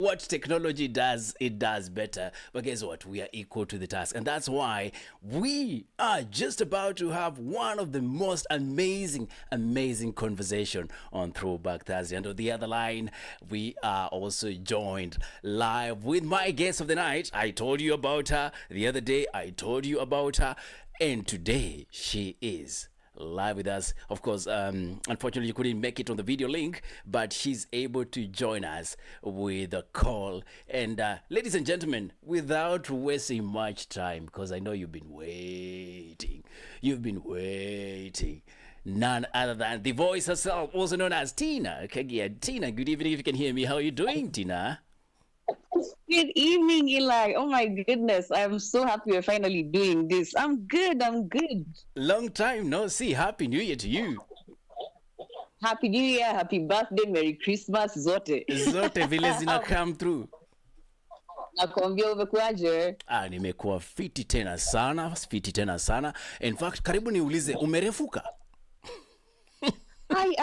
What technology does, it does better. But guess what? We are equal to the task. And that's why we are just about to have one of the most amazing conversation on Throwback Thursday. And on the other line, we are also joined live with my guest of the night. I told you about her the other day. I told you about her. And today she is live with us. Of course, unfortunately, you couldn't make it on the video link, but she's able to join us with a call. And ladies and gentlemen, without wasting much time, because I know you've been waiting, none other than the voice herself, also known as Tina Kaggia. Tina, good evening. If you can hear me, how are you doing, Tina? Good evening, Eli. Oh my goodness, I'm so happy we're finally doing this. I'm good. Long time no see. Happy New Year to you. Happy New Year, happy birthday, Merry Christmas, zote. Zote vile zina come through. Nakwambia umekuaje? Nimekuwa fiti tena sana. In fact, karibu niulize, umerefuka? I'm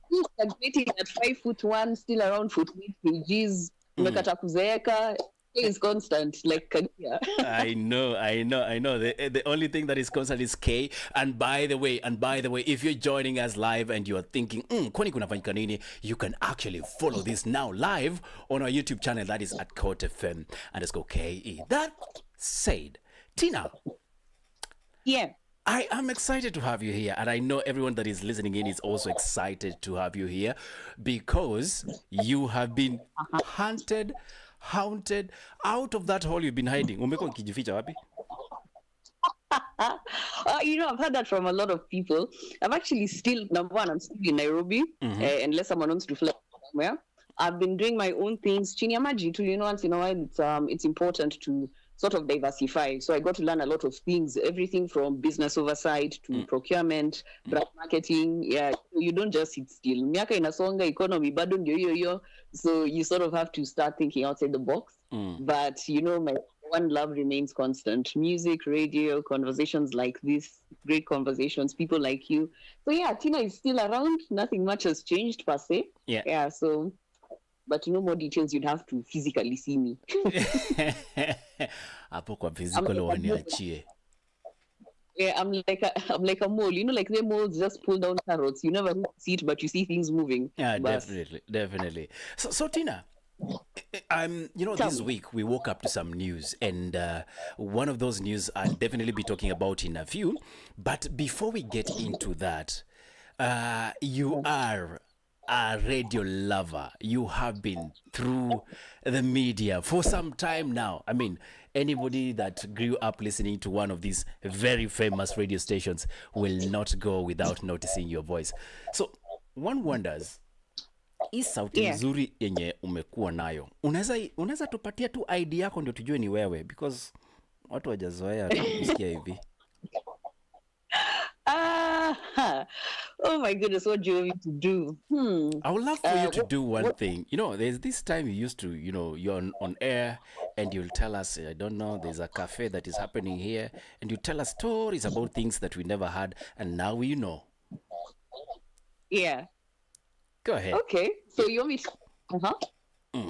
still stagnating at 5'1", still around 48 kgs. Umekata kuzeeka. Is constant like Kaggia. I know. The only thing that is constant is K. And by the way, if you're joining us live and you're thinking, kwani kunafanyika nini, you can actually follow this now live on our YouTube channel. That is at KOTFM _KE. That said, Tina. Yeah. I am excited to have you here, and I know everyone that is listening in is also excited to have you here because you have been haunted out of that hole you've been hiding. Umekuwa ukijificha wapi? I've heard that from a lot of people. I'm actually still, number one, I'm still in Nairobi, unless someone wants to fly somewhere. I've been doing my own things. Chini ya maji tu, once in a while, it's important to sort of diversify. So I got to learn a lot of things, everything from business oversight to procurement, brand marketing. Yeah, you don't just sit still. Miaka inasonga, economy bado ndio hiyo. So you sort of have to start thinking outside the box. But my one love remains constant. Music, radio, conversations like this, great conversations, people like you. So yeah, Tina is still around. Nothing much has changed per se. Yeah, so but more details, you'd have to physically see me. Hapo kwa physical waniachie. Yeah, I'm like a mole. Like the moles just pull down carrots. You never see it, but you see things moving. Yeah, definitely. So Tina, this week we woke up to some news, and one of those news I'll definitely be talking about in a few. But before we get into that, you are a radio lover. You have been through the media for some time now. I mean, anybody that grew up listening to one of these very famous radio stations will not go without noticing your voice. So one wonders, hii sauti nzuri yenye umekuwa nayo, unaweza tupatia tu ID yako ndio tujue ni wewe, because watu wajazoea kusikia hivi. Oh my goodness, what do you want me to do? I would love for you to do one thing. There's this time you used to, you're on air and you'll tell us, I don't know, there's a cafe that is happening here, and you tell us stories about things that we never had, and now we know. Yeah. Go ahead. Okay, so you want me to...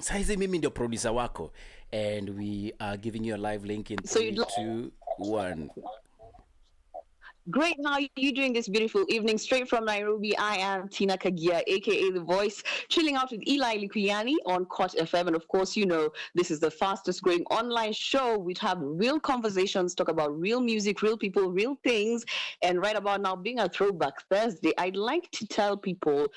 Saizi mimi ndio producer wako, and we are giving you a live link in 3, 2, 1. Great. How are you doing this beautiful evening? Straight from Nairobi, I am Tina Kaggia, a.k.a. The Voice, chilling out with Eli Likuyani on KOTFM. And of course, this is the fastest growing online show. We'd have real conversations, talk about real music, real people, real things. And right about now, being a Throwback Thursday, I'd like to tell people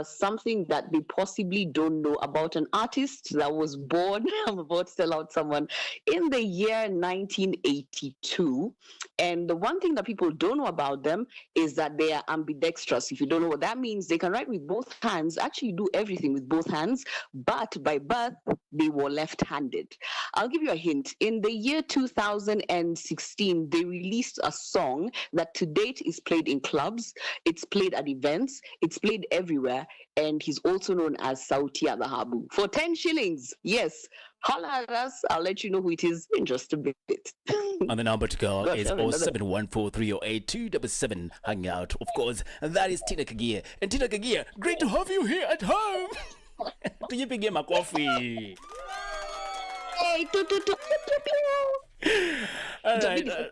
something that they possibly don't know about an artist that was born, I'm about to tell out someone, in the year 1982. And the one thing that people don't know about them is that they are ambidextrous. If you don't know what that means, they can write with both hands, actually do everything with both hands, but by birth, they were left-handed. I'll give you a hint. In the year 2016, they released a song that to date is played in clubs, it's played at events, it's played everywhere, and he's also known as Sauti ya Dhahabu. For 10 shillings, yes, holla at us. I'll let you know who it is in just a bit. And the number to call is 0714308777. Hang out, of course. And that is Tina Kaggia. And Tina Kaggia, great to have you here at home. Tujipige makofi. Hey,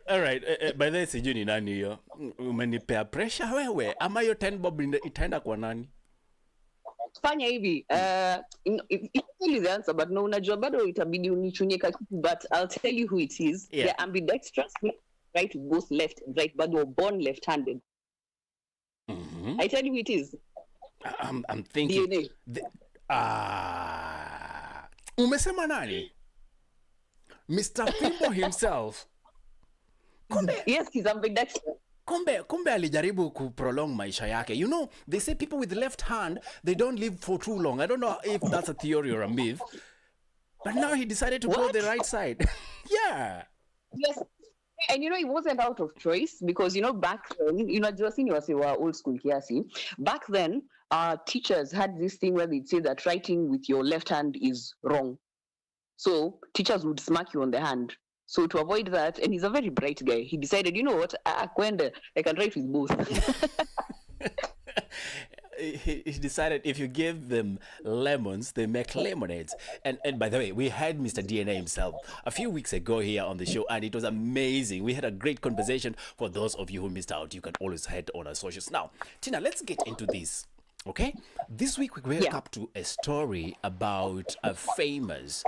All right. By the way, sijui ni nani hiyo. Umenipea pressure wewe. Ama hiyo 10 bob itaenda kwa nani? Fanya hivi. It's really the answer, but no, unajua bado itabidi unichunie kitu, but I'll tell you who it is. Yeah. They're ambidextrous, right, both left and right, but were born left-handed. Mm-hmm. I tell you who it is. I'm thinking. DNA. Umesema nani? Mr. Fimbo himself. Yes, he's ambidextrous. Kumbe alijaribu kuprolong maisha yake. You know, they say people with left hand, they don't live for too long. I don't know if that's a theory or a myth. But now he decided to go the right side. Yeah. Yes. And you know, it wasn't out of choice because, you know, back then, you know, just in your old school kiasi, back then, teachers had this thing where they'd say that writing with your left hand is wrong. So teachers would smack you on the hand. So to avoid that, and he's a very bright guy, he decided, you know what, I can write with both. He decided if you give them lemons, they make lemonades. And by the way, we had Mr. DNA himself a few weeks ago here on the show, and it was amazing. We had a great conversation. For those of you who missed out, you can always head on our socials. Now, Tina, let's get into this. Okay? This week we wake up to a story about a famous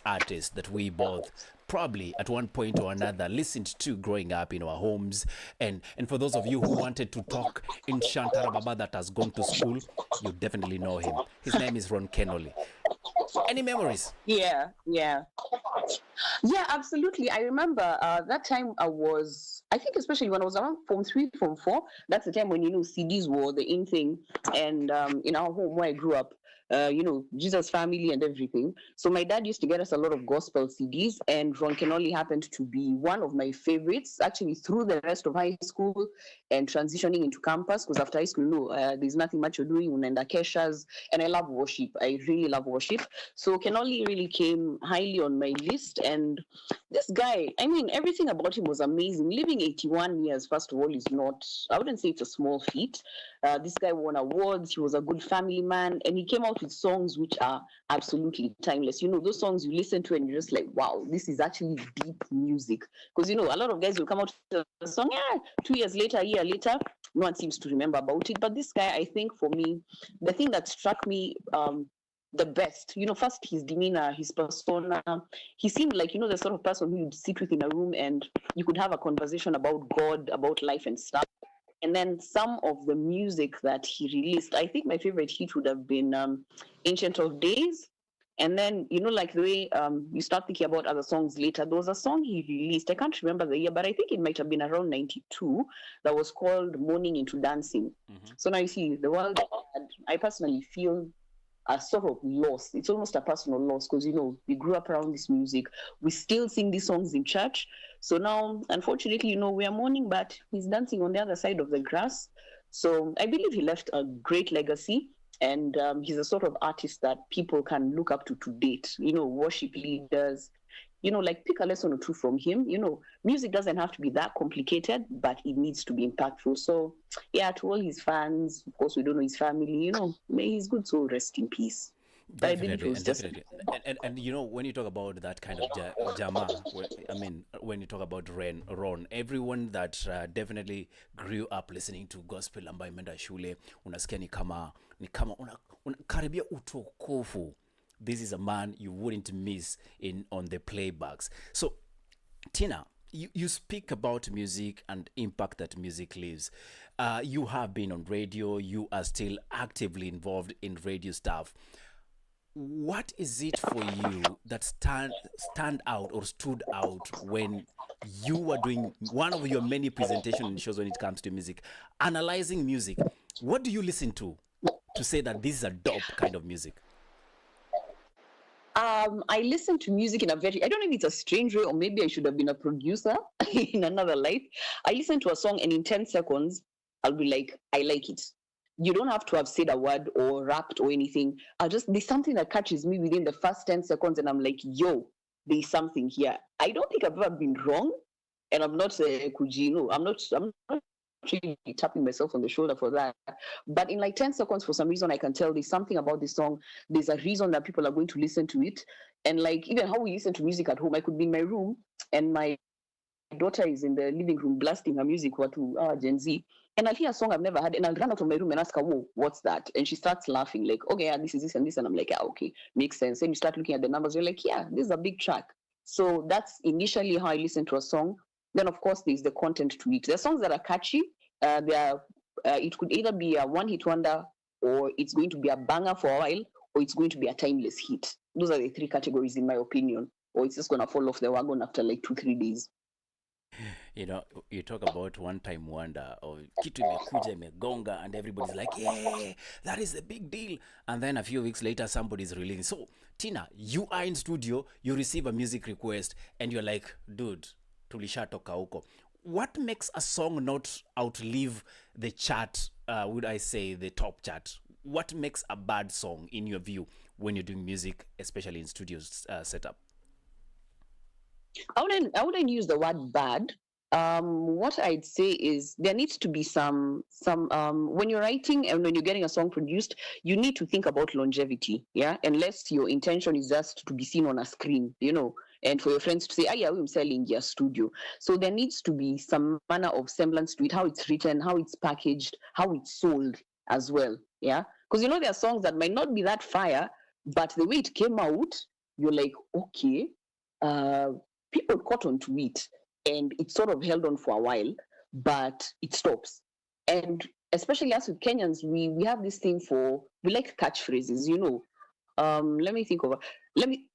artist that we both probably at one point or another listened to growing up in our homes. And for those of you who wanted to talk in Shantara Baba that has gone to school, you definitely know him. His name is Ron Kenoly. Any memories? Yeah, absolutely. I remember that time I think especially when I was around Form 3, Form 4, that's the time when, you know, CDs were the in thing. And in our home where I grew up, you know, Jesus Family and everything. So my dad used to get us a lot of gospel CDs, and Ron Kenoly happened to be one of my favorites, actually, through the rest of high school and transitioning into campus, because after high school, no, there's nothing much you're doing, unaenda keshas, and I love worship. I really love worship. So Kenoly really came highly on my list, and this guy, I mean, everything about him was amazing. Living 81 years, first of all, is not, I wouldn't say it's a small feat. This guy won awards, he was a good family man, and he came out with songs which are absolutely timeless. You know, those songs you listen to and you're just like, wow, this is actually deep music. Because, you know, a lot of guys will come out with a song, 2 years later, a year later, no one seems to remember about it. But this guy, I think for me, the thing that struck me the best, you know, first his demeanor, his persona, he seemed like, you know, the sort of person who you'd sit with in a room and you could have a conversation about God, about life and stuff. And then some of the music that he released, I think my favorite hit would have been Ancient of Days. And then, you know, like the way you start thinking about other songs later, there was a song he released, I can't remember the year, but I think it might have been around 92, that was called Morning into Dancing. Mm-hmm. So now you see, the world, I personally feel a sort of loss. It's almost a personal loss because, you know, we grew up around this music. We still sing these songs in church. So now, unfortunately, you know, we are mourning, but he's dancing on the other side of the grass. So I believe he left a great legacy. And he's a sort of artist that people can look up to date. You know, worship leaders, you know, like pick a lesson or two from him. You know, music doesn't have to be that complicated, but it needs to be impactful. So, yeah, to all his fans, of course, we don't know his family, you know, may his good soul rest in peace. Definitely. And you know, when you talk about that kind of jama, I mean, when you talk about Ron, everyone that definitely grew up listening to gospel ambayo imeenda shule, unasikia ni kama unakaribia utukufu. This is a man you wouldn't miss on the playbacks. So, Tina, you speak about music and impact that music leaves. You have been on radio. You are still actively involved in radio stuff. What is it for you that stand out or stood out when you were doing one of your many presentation shows when it comes to music, analyzing music? What do you listen to say that this is a dope kind of music? I listen to music in a very, I don't know if it's a strange way or maybe I should have been a producer in another life. I listen to a song and in 10 seconds, I'll be like, I like it. You don't have to have said a word or rapped or anything. There's something that catches me within the first 10 seconds and I'm like, yo, there's something here. I don't think I've ever been wrong. And I'm not Kujino. I'm not really tapping myself on the shoulder for that. But in like 10 seconds, for some reason, I can tell there's something about this song. There's a reason that people are going to listen to it. And like even how we listen to music at home, I could be in my room and my daughter is in the living room blasting her music, Gen Z. And I'll hear a song I've never heard, and I'll run out of my room and ask her, whoa, what's that? And she starts laughing, like, okay, yeah, this is this and this. And I'm like, yeah, okay, makes sense. And you start looking at the numbers, you're like, yeah, this is a big track. So that's initially how I listen to a song. Then, of course, there's the content to it. There are songs that are catchy. It could either be a one-hit wonder, or it's going to be a banger for a while, or it's going to be a timeless hit. Those are the three categories, in my opinion. Or it's just going to fall off the wagon after like 2-3 days. You know, you talk about one time wonder or kitu imekuja imegonga and everybody's like, yeah, that is a big deal. And then a few weeks later, somebody's releasing. So, Tina, you are in studio, you receive a music request and you're like, dude, tulishatoka huko. What makes a song not outlive the chart, would I say the top chart? What makes a bad song in your view when you're doing music, especially in studios setup? I wouldn't use the word bad. What I'd say is there needs to be some when you're writing and when you're getting a song produced, you need to think about longevity. Yeah, unless your intention is just to be seen on a screen, and for your friends to say, yeah, I'm selling your studio. So there needs to be some manner of semblance to it, how it's written, how it's packaged, how it's sold as well. Yeah, because there are songs that might not be that fire, but the way it came out, you're like, okay, people caught on to it and it sort of held on for a while, but it stops. And especially us with Kenyans, we have this thing we like catchphrases, let me think of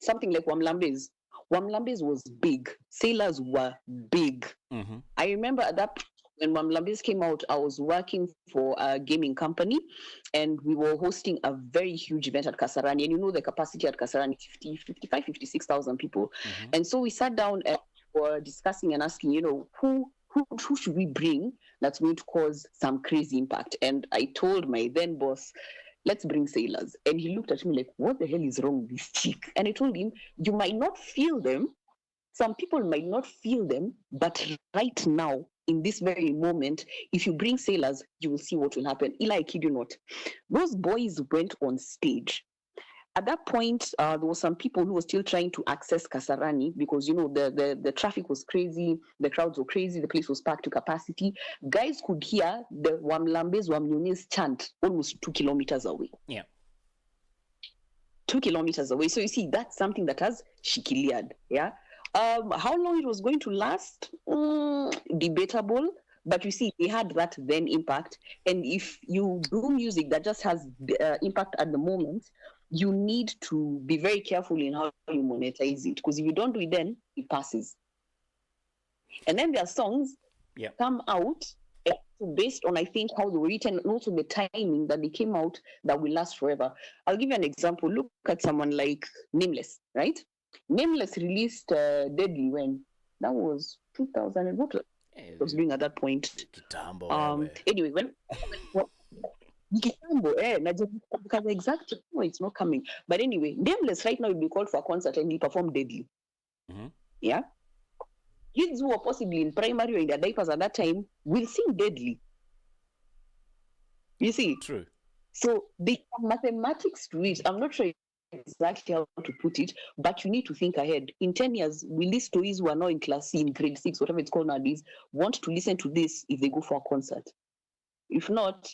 something like Wamlambes. Wamlambes was big. Sailors were big. Mm-hmm. I remember at that point when Wamlambes came out, I was working for a gaming company and we were hosting a very huge event at Kasarani. And the capacity at Kasarani, 56,000 people. Mm-hmm. And so we sat down and were discussing and asking, who should we bring that's going to cause some crazy impact? And I told my then boss, let's bring sailors. And he looked at me like, what the hell is wrong with this chick? And I told him, you might not feel them. Some people might not feel them, but right now, in this very moment, if you bring sailors, you will see what will happen. Eli, I kid you not. Those boys went on stage. At that point, there were some people who were still trying to access Kasarani because, the traffic was crazy, the crowds were crazy, the place was packed to capacity. Guys could hear the Wamlambes, Wamnyunis chant almost 2 kilometers away. Yeah. 2 kilometers away. So you see, that's something that has shikiliad. Yeah. How long it was going to last? Debatable. But you see, they had that then impact. And if you do music that just has impact at the moment, you need to be very careful in how you monetize it. Because if you don't do it then, it passes. And then there are songs come out based on, I think, how they were written and also the timing that they came out that will last forever. I'll give you an example. Look at someone like Nameless, right? Nameless released Deadly when? That was 2000 and what was doing at that point. Anyway, when exactly, no, it's not coming. But anyway, Nameless right now will be called for a concert and he performed Deadly. Mm-hmm. Yeah. Kids who were possibly in primary or in their diapers at that time will sing Deadly. You see? True. So the mathematics to it, I'm not sure exactly how to put it, but you need to think ahead. In 10 years, will these stories who are now in class C, in grade 6, whatever it's called nowadays, want to listen to this if they go for a concert? If not,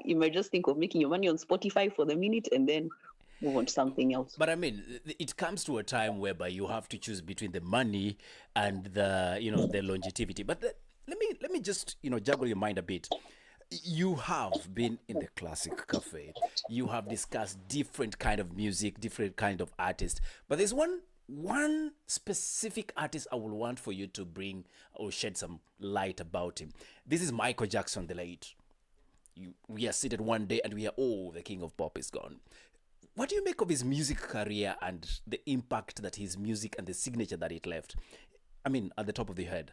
you might just think of making your money on Spotify for the minute and then move on to something else. But I mean, it comes to a time whereby you have to choose between the money and the longevity. But let me just juggle your mind a bit. You have been in the classic cafe. You have discussed different kind of music, different kind of artists. But there's one specific artist I would want for you to bring or shed some light about him. This is Michael Jackson, the late. We are seated one day and we are, the king of pop is gone. What do you make of his music career and the impact that his music and the signature that it left? I mean, at the top of the head.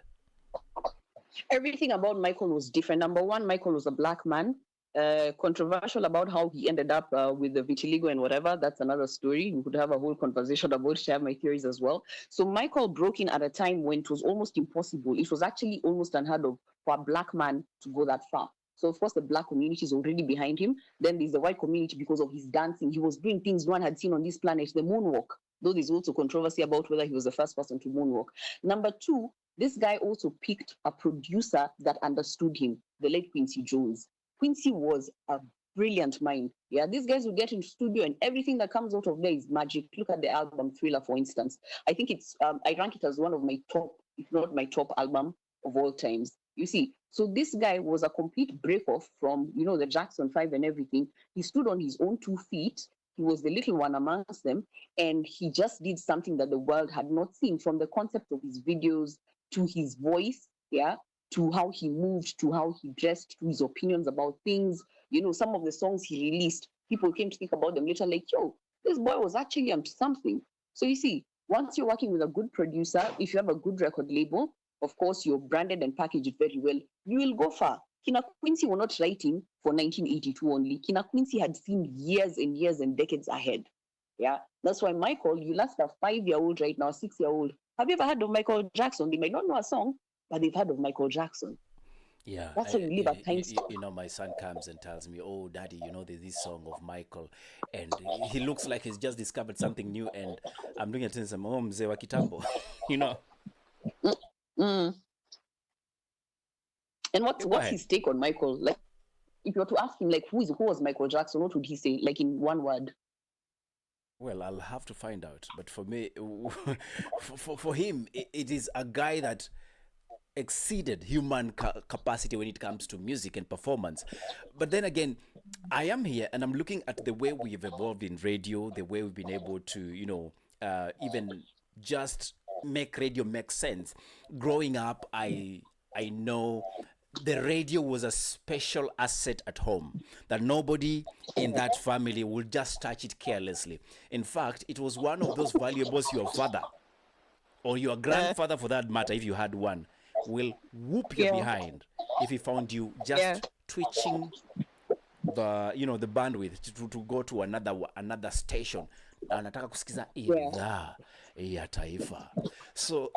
Everything about Michael was different. Number one, Michael was a black man. Controversial about how he ended up with the vitiligo and whatever. That's another story. We could have a whole conversation about it. I have my theories as well. So Michael broke in at a time when it was almost impossible. It was actually almost unheard of for a black man to go that far. So of course the black community is already behind him. Then there's the white community because of his dancing. He was doing things no one had seen on this planet, the moonwalk. Though there's also controversy about whether he was the first person to moonwalk. Number two, this guy also picked a producer that understood him, the late Quincy Jones. Quincy was a brilliant mind. Yeah, these guys will get into studio and everything that comes out of there is magic. Look at the album Thriller, for instance. I think I rank it as one of my top, if not my top album of all times. You see, so this guy was a complete break off from, the Jackson 5 and everything. He stood on his own 2 feet. He was the little one amongst them. And he just did something that the world had not seen, from the concept of his videos to his voice, yeah, to how he moved, to how he dressed, to his opinions about things. Some of the songs he released, people came to think about them later like, yo, this boy was actually onto something. So you see, once you're working with a good producer, if you have a good record label, of course, you're branded and packaged very well, you will go far. Kina Quincy were not writing for 1982 only. Kina Quincy had seen years and years and decades ahead. Yeah, that's why Michael, you ask a 5-year-old right now, 6-year-old, have you ever heard of Michael Jackson? They might not know a song, but they've heard of Michael Jackson. Yeah, that's how you live a time stop. My son comes and tells me, "Oh, Daddy, there's this song of Michael," and he looks like he's just discovered something new. And I'm doing it in some mzee wa kitambo, And what's his take on Michael? Like, if you were to ask him, like, who was Michael Jackson, what would he say? Like in one word. Well, I'll have to find out. But for me, for him, it is a guy that exceeded human capacity when it comes to music and performance. But then again, I am here and I'm looking at the way we've evolved in radio, the way we've been able to, even just make radio make sense. Growing up, I know the radio was a special asset at home, that nobody in that family would just touch it carelessly. In fact, it was one of those valuables your father or your grandfather, for that matter, if you had one, will whoop you behind if he found you just twitching the bandwidth to go to another station. Anataka kusikiza idhaa ya taifa. So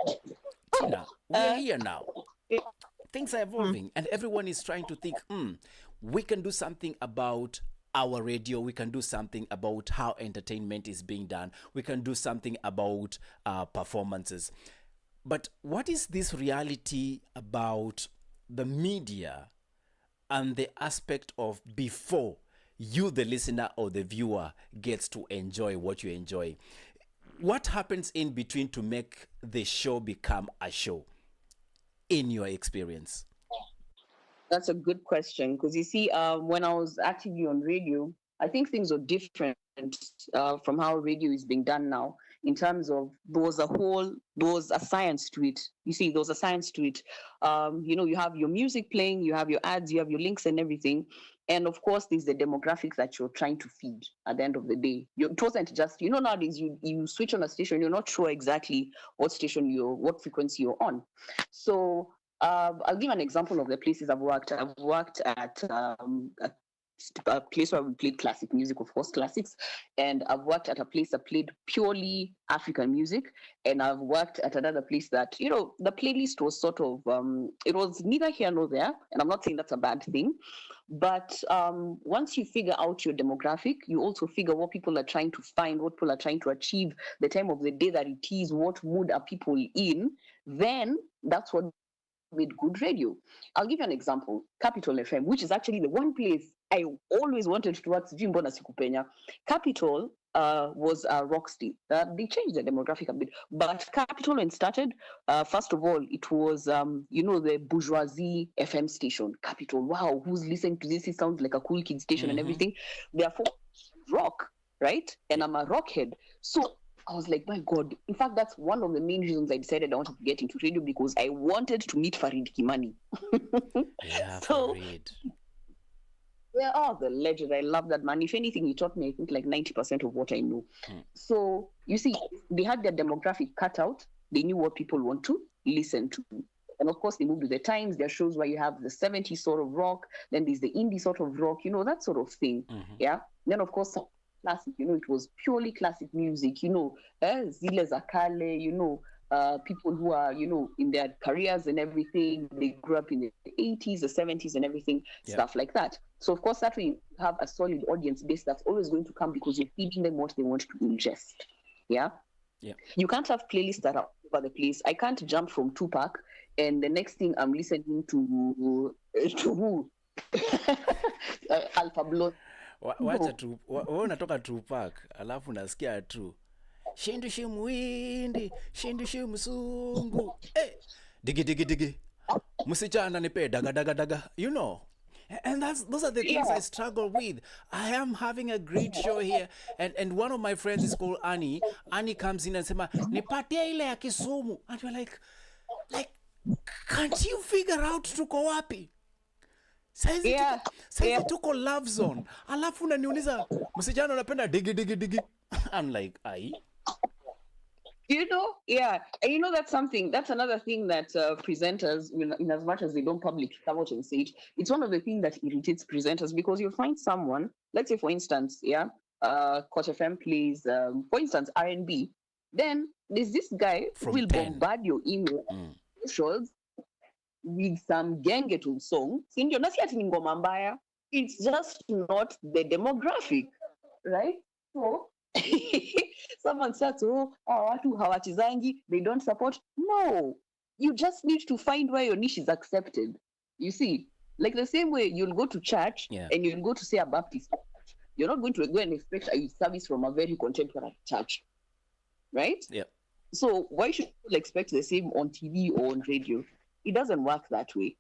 Tina, we are here now. Things are evolving and everyone is trying to think, we can do something about our radio, we can do something about how entertainment is being done, we can do something about performances. But what is this reality about the media and the aspect of before you, the listener or the viewer, gets to enjoy what you enjoy? What happens in between to make the show become a show, in your experience? That's a good question, because you see, when I was actively on radio, I think things are different from how radio is being done now. In terms of, there was a science to it. You see, there was a science to it. You have your music playing, you have your ads, you have your links and everything. And of course, there's the demographics that you're trying to feed at the end of the day. It wasn't just, nowadays you switch on a station, you're not sure exactly what frequency you're on. So I'll give an example of the places I've worked. I've worked at a place where we played classic music, of course, classics. And I've worked at a place that played purely African music. And I've worked at another place that, the playlist was sort of, it was neither here nor there. And I'm not saying that's a bad thing. But once you figure out your demographic, you also figure what people are trying to find, what people are trying to achieve, the time of the day that it is, what mood are people in, then that's what made good radio. I'll give you an example. Capital FM, which is actually the one place I always wanted to work. Jimbona Sikupenya. Capital was a rock state. They changed the demographic a bit, but Capital, when started, first of all, it was the bourgeoisie FM station. Capital. Wow, who's listening to this? It sounds like a cool kid station and everything. Therefore, rock, right? And I'm a rockhead, so I was like, my God. In fact, that's one of the main reasons I decided I wanted to get into radio, because I wanted to meet Farid Kimani. Yeah, so, Farid. Yeah, the legend. I love that man. If anything, he taught me, I think, like 90% of what I know. So, you see, they had their demographic cut out. They knew what people want to listen to. And of course, they moved with the times. There are shows where you have the 70s sort of rock, then there's the indie sort of rock, that sort of thing. Yeah. Then, of course, classic, it was purely classic music, Zile Zakale, people who are, in their careers and everything. They grew up in the 80s, the 70s and everything, stuff like that. So, of course, that way you have a solid audience base that's always going to come because you're feeding them what they want to ingest. Yeah. Yeah. You can't have playlists that are over the place. I can't jump from Tupac and the next thing I'm listening to who? Alpha Blood. Wacha tu wewe unatoka Tupac alafu nasikia tu shindu shimwindi shindu shimsungu digi digi digi msichana nipe daga daga daga, and those are the things I struggle with. I am having a great show here, and one of my friends is called Annie. Annie comes in and says, nipatie ile ya Kisumu. And you're like, can't you figure out tuko wapi? Saizi tuko Love Zone. Alafu unaniuliza, msijana unapenda digi digi digi. I'm like, ai. And that's another thing that presenters, in as much as they don't publicly come out and say it, it's one of the things that irritates presenters, because you'll find someone, let's say for instance, KOTFM plays, for instance, R&B, then there's this guy who will bombard your email socials with some gengetul song. It's just not the demographic, right? So someone starts, watu hawachizangi, they don't support. No, you just need to find where your niche is accepted. You see, like the same way you'll go to church and you'll go to, say, a Baptist church. You're not going to go and expect a service from a very contemporary church, right? Yeah. So why should people expect the same on TV or on radio? It doesn't work that way.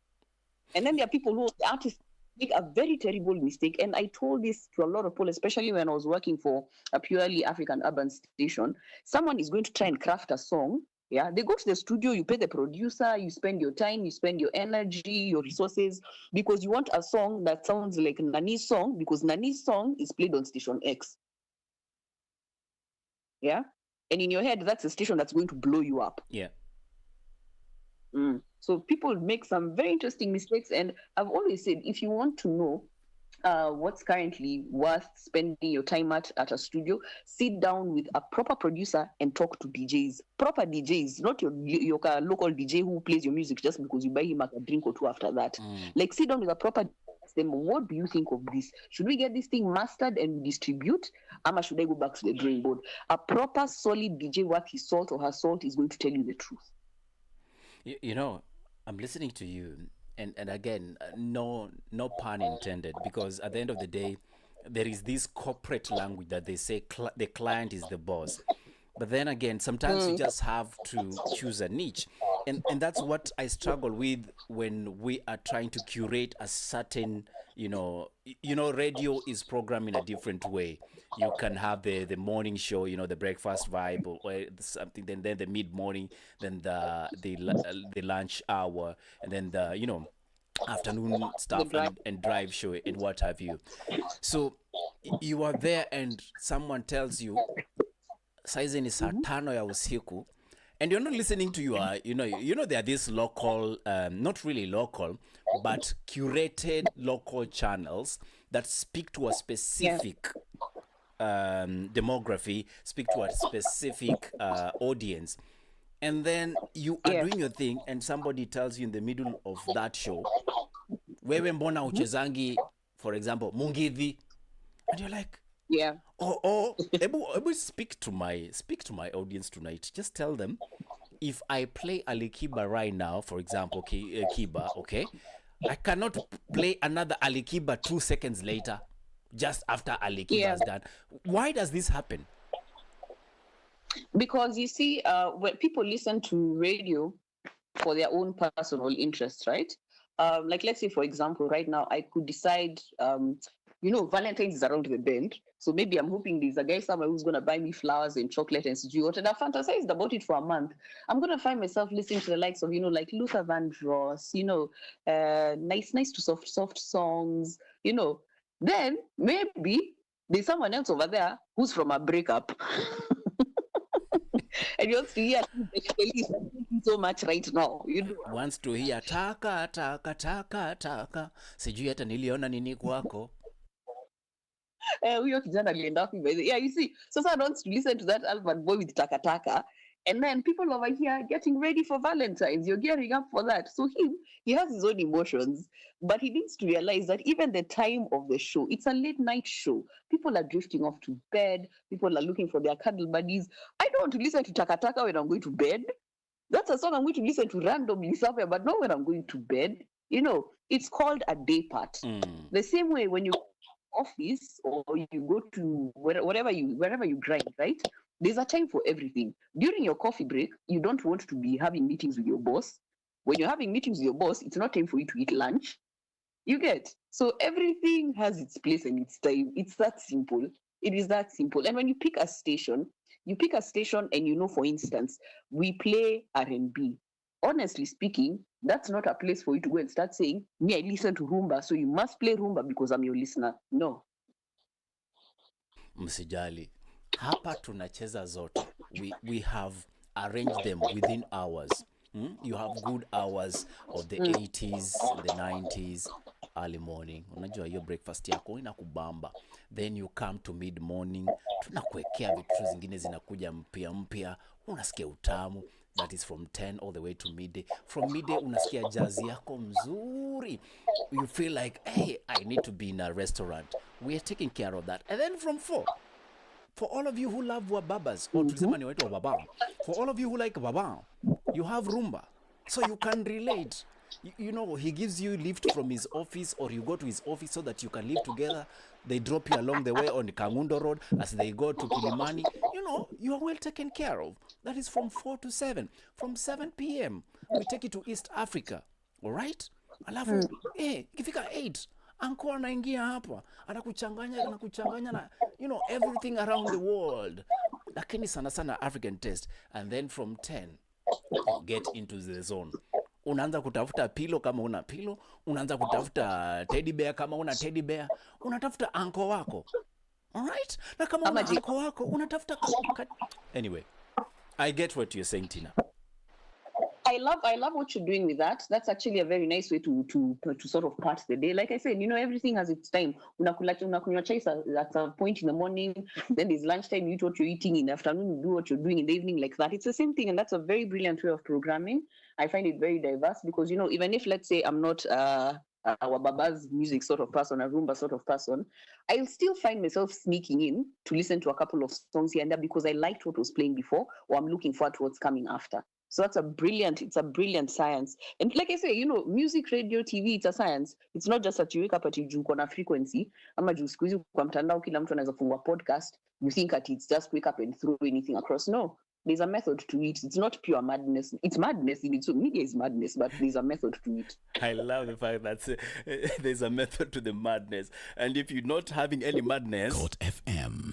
And then there are people who, the artists, make a very terrible mistake. And I told this to a lot of people, especially when I was working for a purely African urban station. Someone is going to try and craft a song. Yeah, they go to the studio, you pay the producer, you spend your time, you spend your energy, your resources, because you want a song that sounds like Nani's song, because Nani's song is played on station X. Yeah. And in your head, that's a station that's going to blow you up. Yeah. So people make some very interesting mistakes. And I've always said, if you want to know what's currently worth spending your time at a studio, sit down with a proper producer and talk to DJs. Proper DJs, not your local DJ who plays your music just because you buy him a drink or two after that. Like, sit down with a proper them, what do you think of this? Should we get this thing mastered and distribute? Or should I go back to the drawing board? A proper, solid DJ worth his salt or her salt is going to tell you the truth. I'm listening to you, and again, no pun intended, because at the end of the day, there is this corporate language that they say the client is the boss. But then again, sometimes you just have to choose a niche. And that's what I struggle with when we are trying to curate a certain, radio is programmed in a different way. You can have the morning show, the breakfast vibe or something, then the mid-morning, then the lunch hour, and then the, afternoon stuff and drive show and what have you. So you are there and someone tells you, saizi ni saa 5 ya usiku, and you're not listening to your, there are these local, not really local, but curated local channels that speak to a specific demography, speak to a specific audience. And then you are doing your thing and somebody tells you in the middle of that show, wewe mbona uchezangi, for example, Mungithi, and you're like, Ebu speak to my audience tonight. Just tell them, if I play Ali Kiba right now, for example, Kiba, okay, I cannot play another Ali Kiba 2 seconds later, just after Ali Kiba is done. Why does this happen? Because you see, when people listen to radio for their own personal interests, right? Like, let's say, for example, right now, I could decide, Valentine's is around the bend. So maybe I'm hoping there's a guy somewhere who's going to buy me flowers and chocolate and suji. And I've fantasized about it for a month. I'm going to find myself listening to the likes of, like Luther Vandross, nice to soft songs, Then maybe there's someone else over there who's from a breakup. And you want to hear talking so much right now. You know, Wants to hear taka taka taka taka, sijui hata niliona nini kwako. huyo kijana alienda wapi by the way? Yeah, you see, so someone wants to listen to that Alban boy with taka taka, and then people over here getting ready for Valentine's. You're gearing up for that. So he has his own emotions, but he needs to realize that even the time of the show, it's a late night show. People are drifting off to bed. People are looking for their cuddle buddies. I don't want to listen to taka taka when I'm going to bed. That's a song I'm going to listen to randomly somewhere, but not when I'm going to bed. You know, it's called a day part. The same way when you office or you go to wherever you grind, right? There's a time for everything. During your coffee break, you don't want to be having meetings with your boss. When you're having meetings with your boss, it's not time for you to eat lunch. You get? So everything has its place and its time. It's that simple. It is that simple. And when you pick a station and you know, for instance, we play R&B. Honestly speaking, that's not a place for you to go and start saying, me, I listen to rumba, so you must play rumba because I'm your listener. No. Msijali. Hapa tunacheza zote. We have arranged them within hours. You have good hours of the 80s, the 90s, early morning. Unajua hiyo breakfast yako inakubamba. Then you come to mid morning, tunakuwekea vitu zingine zinakuja mpya, unasikia utamu. That is from 10 all the way to midday. From midday unasikia jazz yako mzuri. You feel like, hey, I need to be in a restaurant. We are taking care of that. And then from 4, for all of you who love wababas, or tusema ni wetu wababa, for all of you who like baba, you have rumba. So you can relate. You know, he gives you lift from his office, or you go to his office so that you can live together. They drop you along the way on Kangundo Road as they go to Kilimani. You know, you are well taken care of. That is from 4 to 7. From 7 p.m., we take you to East Africa. All right? Alafu, ikifika 8, anko anaingia hapa. Anakuchanganya na, you know, everything around the world. Lakini sana African taste. And then from 10, you get into the zone. Unaanza kutafuta pilo kama una pilo, unaanza kutafuta teddy bear kama una teddy bear, unatafuta anko wako. Alright? Na kama una anko wako, unatafuta Anyway, I get what you're saying, Tina. I love what you're doing with that. That's actually a very nice way to sort of part the day. Like I said, you know, everything has its time. Unakunywa chai at a point in the morning, then there's lunchtime, you eat what you're eating, in the afternoon, you do what you're doing in the evening, like that. It's the same thing, and that's a very brilliant way of programming. I find it very diverse because, you know, even if, let's say, I'm not our baba's music sort of person, a rumba sort of person, I'll still find myself sneaking in to listen to a couple of songs here and there because I liked what was playing before, or I'm looking forward to what's coming after. So it's a brilliant science. And like I say, you know, music, radio, TV, it's a science. It's not just that you wake up at you on a frequency. Ama juu siku hizi kwa mtandao kila mtu anaweza fungua podcast. You think that it's just wake up and throw anything across. No, there's a method to it. It's not pure madness. It's madness in it. So media is madness, but there's a method to it. I love the fact that there's a method to the madness. And if you're not having any madness... KOTFM.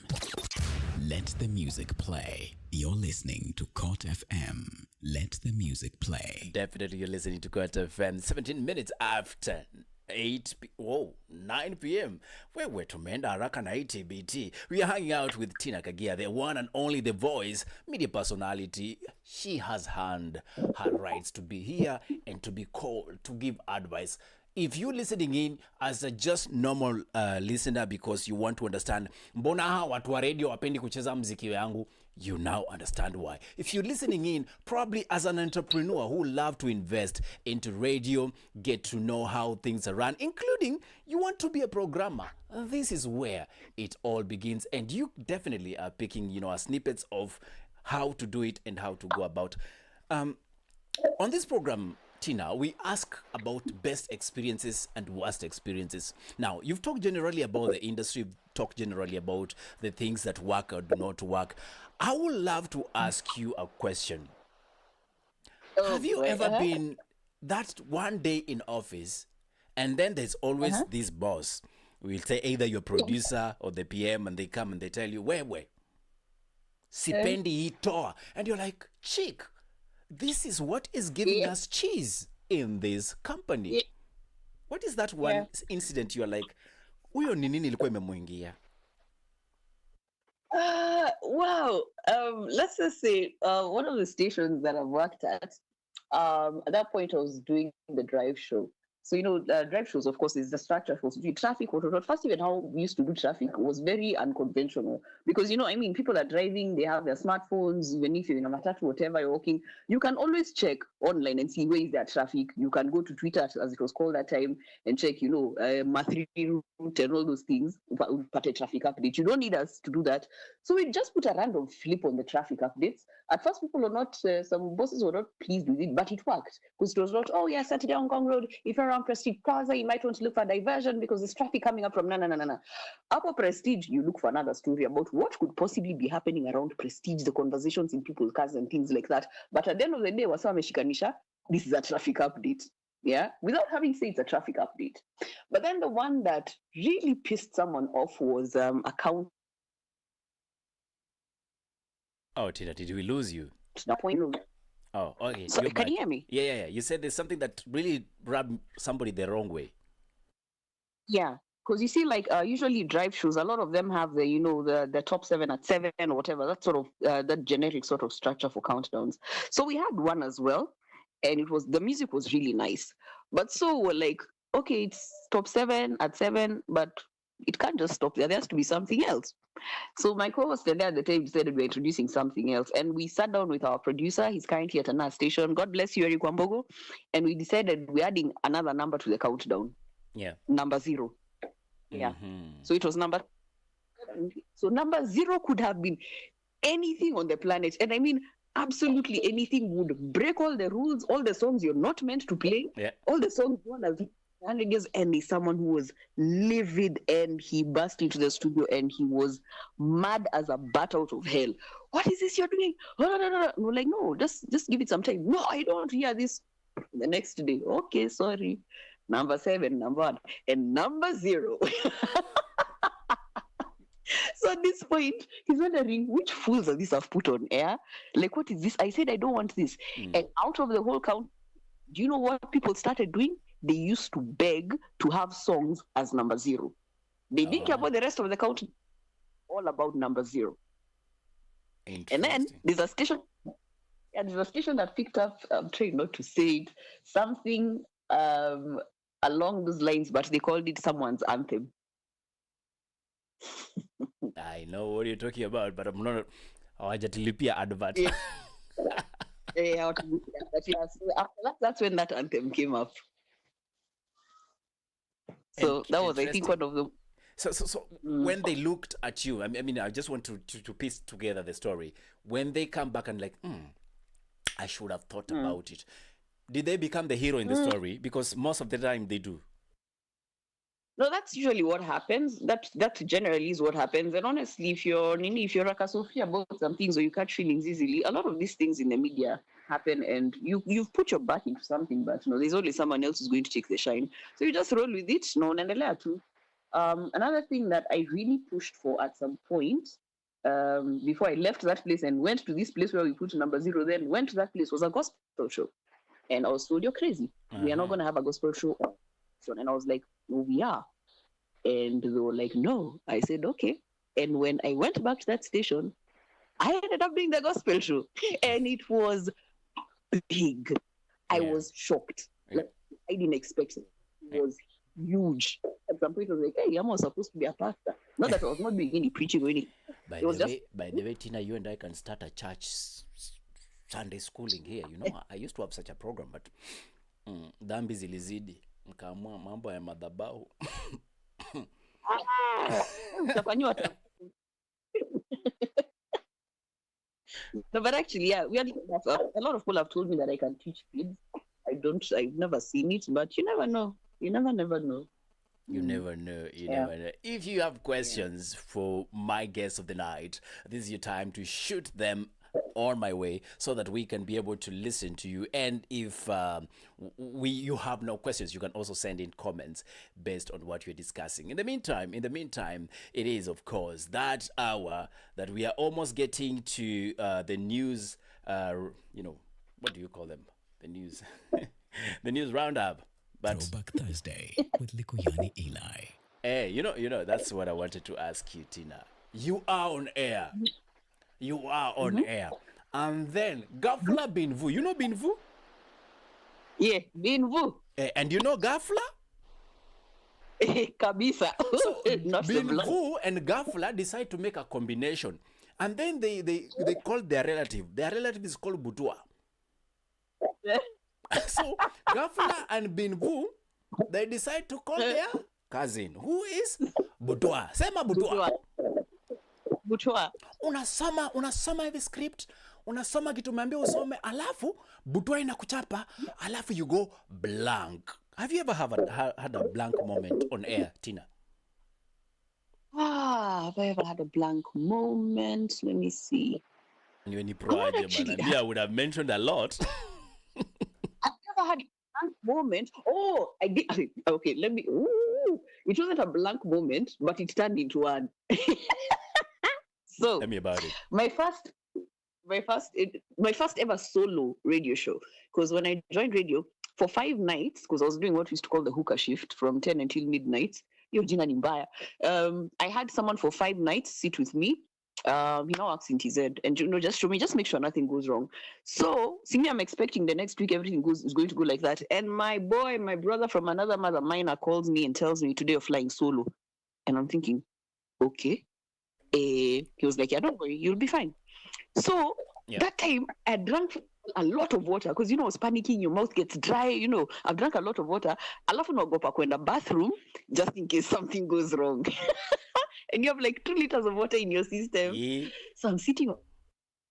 Let the music play. You're listening to KOTFM. Let the music play. Definitely you're listening to KOTFM. 17 minutes after 9 p.m. We're tumeenda haraka na ITBT. We are hanging out with Tina Kaggia, the one and only The Voice, media personality. She has earned her rights to be here and to be called, to give advice. If you're listening in as a just normal listener because you want to understand mbona hawa watu wa radio wapendi kucheza mziki yangu, you now understand why. If you're listening in probably as an entrepreneur who love to invest into radio, get to know how things are run, including you want to be a programmer, this is where it all begins, and you definitely are picking, you know, snippets of how to do it and how to go about. On this program, Tina, we ask about best experiences and worst experiences. Now, you've talked generally about the industry, you've talked generally about the things that work or do not work. I would love to ask you a question. Have you ever been that one day in office and then there's always this boss? We'll say either your producer or the PM, and they come and they tell you, where? Sipendi itoa. And you're like, chick, this is what is giving us cheese in this company. What is that one incident you're like, huyo ni nini ilikuwa imemuingia? Wow. Let's just say one of the stations that I've worked at, At that point, I was doing the drive show. So, drive shows, of course, is the structure for traffic. First, even how we used to do traffic was very unconventional because, people are driving, they have their smartphones, even if you're in a matatu, whatever you're walking, you can always check online and see where is there traffic. You can go to Twitter, as it was called that time, and check, Mathri route and all those things, but a traffic update. You don't need us to do that. So we just put a random flip on the traffic updates. At first, people were not, some bosses were not pleased with it, but it worked because it was not, oh, yeah, Saturday Hong Kong Road, if you're around Prestige Plaza, you might want to look for diversion because there's traffic coming up from na. Upper Prestige, you look for another story about what could possibly be happening around Prestige, the conversations in people's cars and things like that. But at the end of the day, wasawa meshikanisha, this is a traffic update. Yeah, without having said it's a traffic update. But then the one that really pissed someone off was account. Oh, Tina, did we lose you? No point. Oh, okay. So, can you hear me? Yeah. You said there's something that really rubbed somebody the wrong way. Yeah, because you see, like usually drive shows, a lot of them have the top 7 at 7 or whatever. That sort of that generic sort of structure for countdowns. So we had one as well, and the music was really nice. But so we're like, okay, it's top 7 at 7, but it can't just stop there. There has to be something else. So my co-host there at the time decided we're introducing something else. And we sat down with our producer. He's currently at another station. God bless you, Eric Wambogo. And we decided we're adding another number to the countdown. Yeah. Number 0. Yeah. Mm-hmm. So it was number 0 could have been anything on the planet. And I mean, absolutely anything would break all the rules, all the songs you're not meant to play, all the songs you want to 100 years, and he's someone who was livid, and he burst into the studio and he was mad as a bat out of hell. What is this you're doing? Oh, no. We're like, no, just give it some time. No, I don't want to hear this. The next day, okay, sorry. Number 7, number 1, and number 0. So at this point, he's wondering, which fools are these I've put on air? Like, what is this? I said I don't want this. And out of the whole count, do you know what people started doing? They used to beg to have songs as number 0. They didn't care about the rest of the count, all about number 0. And then there's a station that picked up, I'm trying not to say it, something along those lines, but they called it someone's anthem. I know what you're talking about, but I'm not. Hawajatilipia advert. Yeah, but yeah, so after that's when that anthem came up. So that was, I think, one of the. So when they looked at you, I mean, I just want to piece together the story. When they come back and like, I should have thought about it. Did they become the hero in the story? Because most of the time they do. No, that's usually what happens. That generally is what happens. And honestly, if you're a Sophia about some things or you catch feelings easily, a lot of these things in the media happen, and you've put your back into something, but there's always someone else who's going to take the shine. So you just roll with it. Naendelea tu. Another thing that I really pushed for at some point, before I left that place and went to this place where we put number 0, then went to that place, was a gospel show. And I was told, you're crazy. We are not going to have a gospel show. And I was like, no, we are. And they were like, no. I said, okay. And when I went back to that station, I ended up doing the gospel show. And it was big. I was shocked. Like, I didn't expect it. It was huge. At some point, I was like, hey, I'm supposed to be a pastor. Not that I was not doing any preaching or anything. By the way, Tina, you and I can start a church Sunday schooling here. I used to have such a program, but dhambi zilizidi. Nikaamua mambo ya madhabahu. No, but actually, yeah, we had a lot of people have told me that I can teach kids. I've never seen it, but you never know. You never know. You never know. Never know. If you have questions for my guest of the night, this is your time to shoot them on my way so that we can be able to listen to you. And if you have no questions, you can also send in comments based on what we're discussing. In the meantime, it is, of course, that hour that we are almost getting to the news, what do you call them? The news, the news roundup. But Throwback Thursday with Likuyani Eli. Hey, that's what I wanted to ask you, Tina. You are on air. You are on air. And then Gafla Binvu. You know Binvu? Yeah, Binvu. And you know Gafla? Kabisa. So Not the blood. Binvu and Gafla decide to make a combination. And then they call their relative. Their relative is called Butua. So Gafla and Binvu, they decide to call their cousin, who is Butua. Sema Butua. Butua. Unasoma hivi script, unasoma kitu umeambia usome, alafu Butua inakuchapa, alafu you go blank. Have you ever had a blank moment on air, Tina? Have I ever had a blank moment? Let me see. I would have mentioned a lot. I've never had a blank moment. Oh, I did. Okay, let me. Ooh, it wasn't a blank moment, but it turned into one. So Tell me about it. My first ever solo radio show. Because when I joined radio for 5 nights, because I was doing what we used to call the hookah shift from 10 until midnight. I had someone for 5 nights sit with me. He now works in TZ, and just make sure nothing goes wrong. So, seeing I'm expecting the next week everything is going to go like that. And my brother from another mother minor calls me and tells me today you're flying solo, and I'm thinking, okay. He was like, yeah, don't worry, you'll be fine. So that time I drank a lot of water because I was panicking, your mouth gets dry, I've drank a lot of water. Alafu naogopa kwenda bathroom just in case something goes wrong. And you have like 2 liters of water in your system. Yeah. So I'm sitting,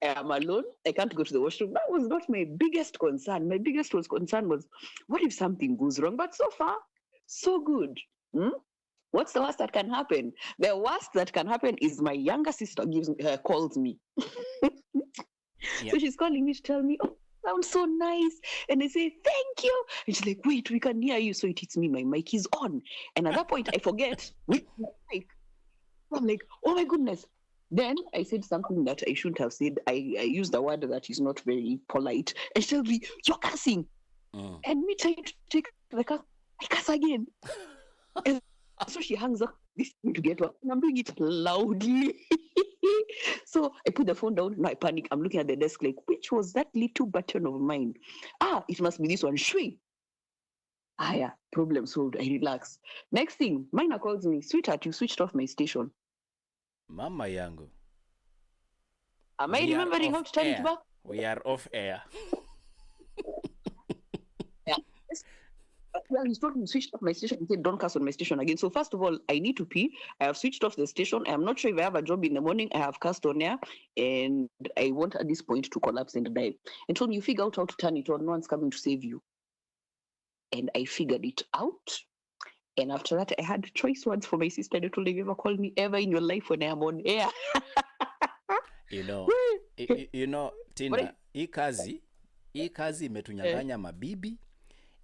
I'm alone, I can't go to the washroom. That was not my biggest concern. My biggest concern was, what if something goes wrong? But so far, so good. What's the worst that can happen? The worst that can happen is my younger sister calls me. So she's calling me to tell me, oh, sounds so nice. And I say, thank you. And she's like, wait, we can hear you. So it hits me, my mic is on. And at that point, I forget with my mic. I'm like, oh my goodness. Then I said something that I shouldn't have said. I used a word that is not very polite. And she tells me, you're cussing. And me trying to take the cuss, I cuss again. And so she hangs up this thing together, and I'm doing it loudly. So I put the phone down. Now I panic. I'm looking at the desk like, which was that little button of mine? It must be this one. Shui. Yeah, problem solved. I relax. Next thing, Mina calls me, sweetheart, you switched off my station. Mama yangu. Am I remembering how to turn it back? We are off air. Yeah. Well, he's told me to switch off my station. He said, don't cuss on my station again. So first of all, I need to pee. I have switched off the station. I'm not sure if I have a job in the morning. I have cussed on air. And I want at this point to collapse and die. And told me, you figure out how to turn it on. No one's coming to save you. And I figured it out. And after that, I had choice words for my sister. I told her, you ever call me ever in your life when I'm on air? You know, Tina, hii kazi imetunyang'anya mabibi.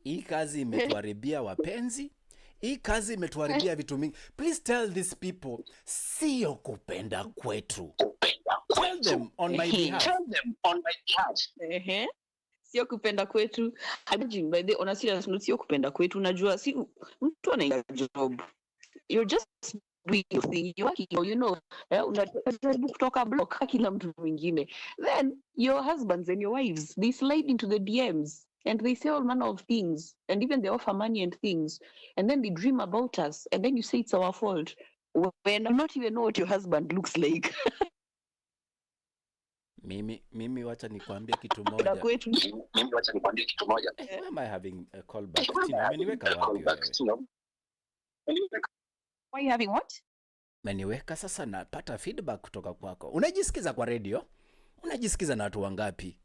Hii kazi imetuharibia wapenzi. Hii kazi imetuharibia vitu mingi. Please tell these people, sio kupenda kwetu. Tell them on my behalf. Sio kupenda kwetu. Imagine, by the on a serious note, sio kupenda kwetu. Unajua, si mtu anaenda job. You're just doing your thing. You're working, unajaribu kutoka block kila mtu mwingine. Then your husbands and your wives, they slide into the DMs. And they say all manner of things. And even they offer money and things. And then they dream about us. And then you say it's our fault. When I not even know what your husband looks like. Mimi wacha nikwambie kitu moja. Why am I having a call back? Tina, umeniweka wapi wewe? Why are you having what? Umeniweka sasa napata feedback kutoka kwako. Unajisikiza kwa radio? Unajisikiza na watu wangapi?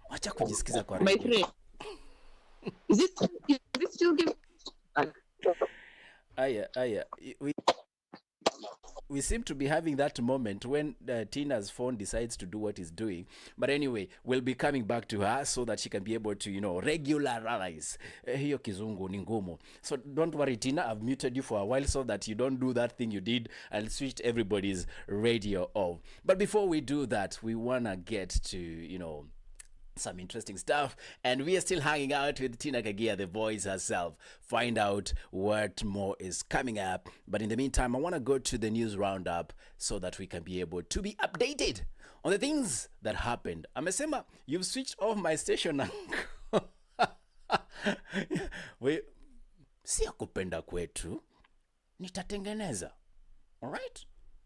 Wacha kujisikiza kwa radio. My friend. Is this still giving? Aya. We seem to be having that moment when Tina's phone decides to do what it's doing. But anyway, we'll be coming back to her so that she can be able to, regularize. Hiyo kizungu ni ngumu. So don't worry, Tina. I've muted you for a while so that you don't do that thing you did. I'll switch everybody's radio off. But before we do that, we want to get to, some interesting stuff, and we are still hanging out with Tina Kaggia, the voice herself. Find out what more is coming up, but in the meantime, I want to go to the news roundup so that we can be able to be updated on the things that happened. Amesema, you've switched off my station. We si ya kupenda kwetu, nitatengeneza. Alright?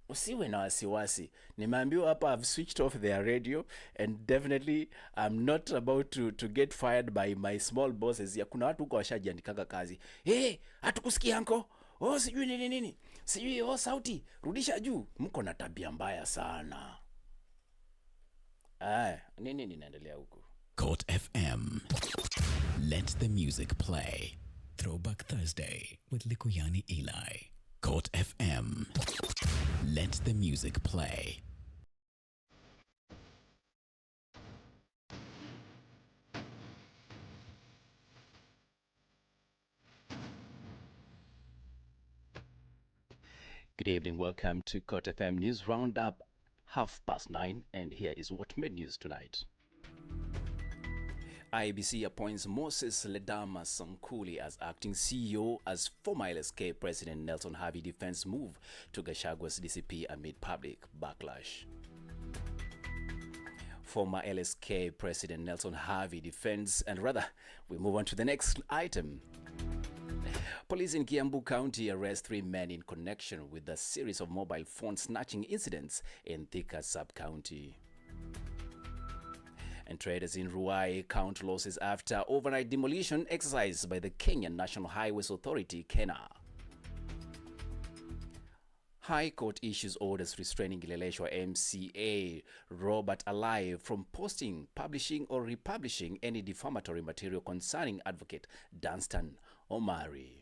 Usiwe na wasiwasi. Nimeambiwa hapa I've switched off their radio and definitely I'm not about to get fired by my small bosses. Ya kuna watu huko washajiandikaga kazi. Hey, hatukusikia anko. Oh, sijui nini nini. Sijui sauti, rudisha juu. Mko na tabia mbaya sana. Nini ninaendelea huku? Court FM. Let the music play. Throwback Thursday with Likuyani Eli. Court FM. Let the music play. Good evening. Welcome to KOTFM News Roundup, 9:30, and here is what made news tonight. IBC appoints Moses Ledama Sankuli as acting CEO as former LSK President Nelson Harvey defense move to Gashagua's DCP amid public backlash. Former LSK President Nelson Harvey defends, and rather, we move on to the next item. Police in Kiambu County arrest 3 men in connection with a series of mobile phone snatching incidents in Thika sub-county. And traders in Ruai count losses after overnight demolition exercise by the Kenyan National Highways Authority, KENHA. High Court issues orders restraining Gileleshwa MCA Robert Alai from posting, publishing or republishing any defamatory material concerning Advocate Dunstan Omari.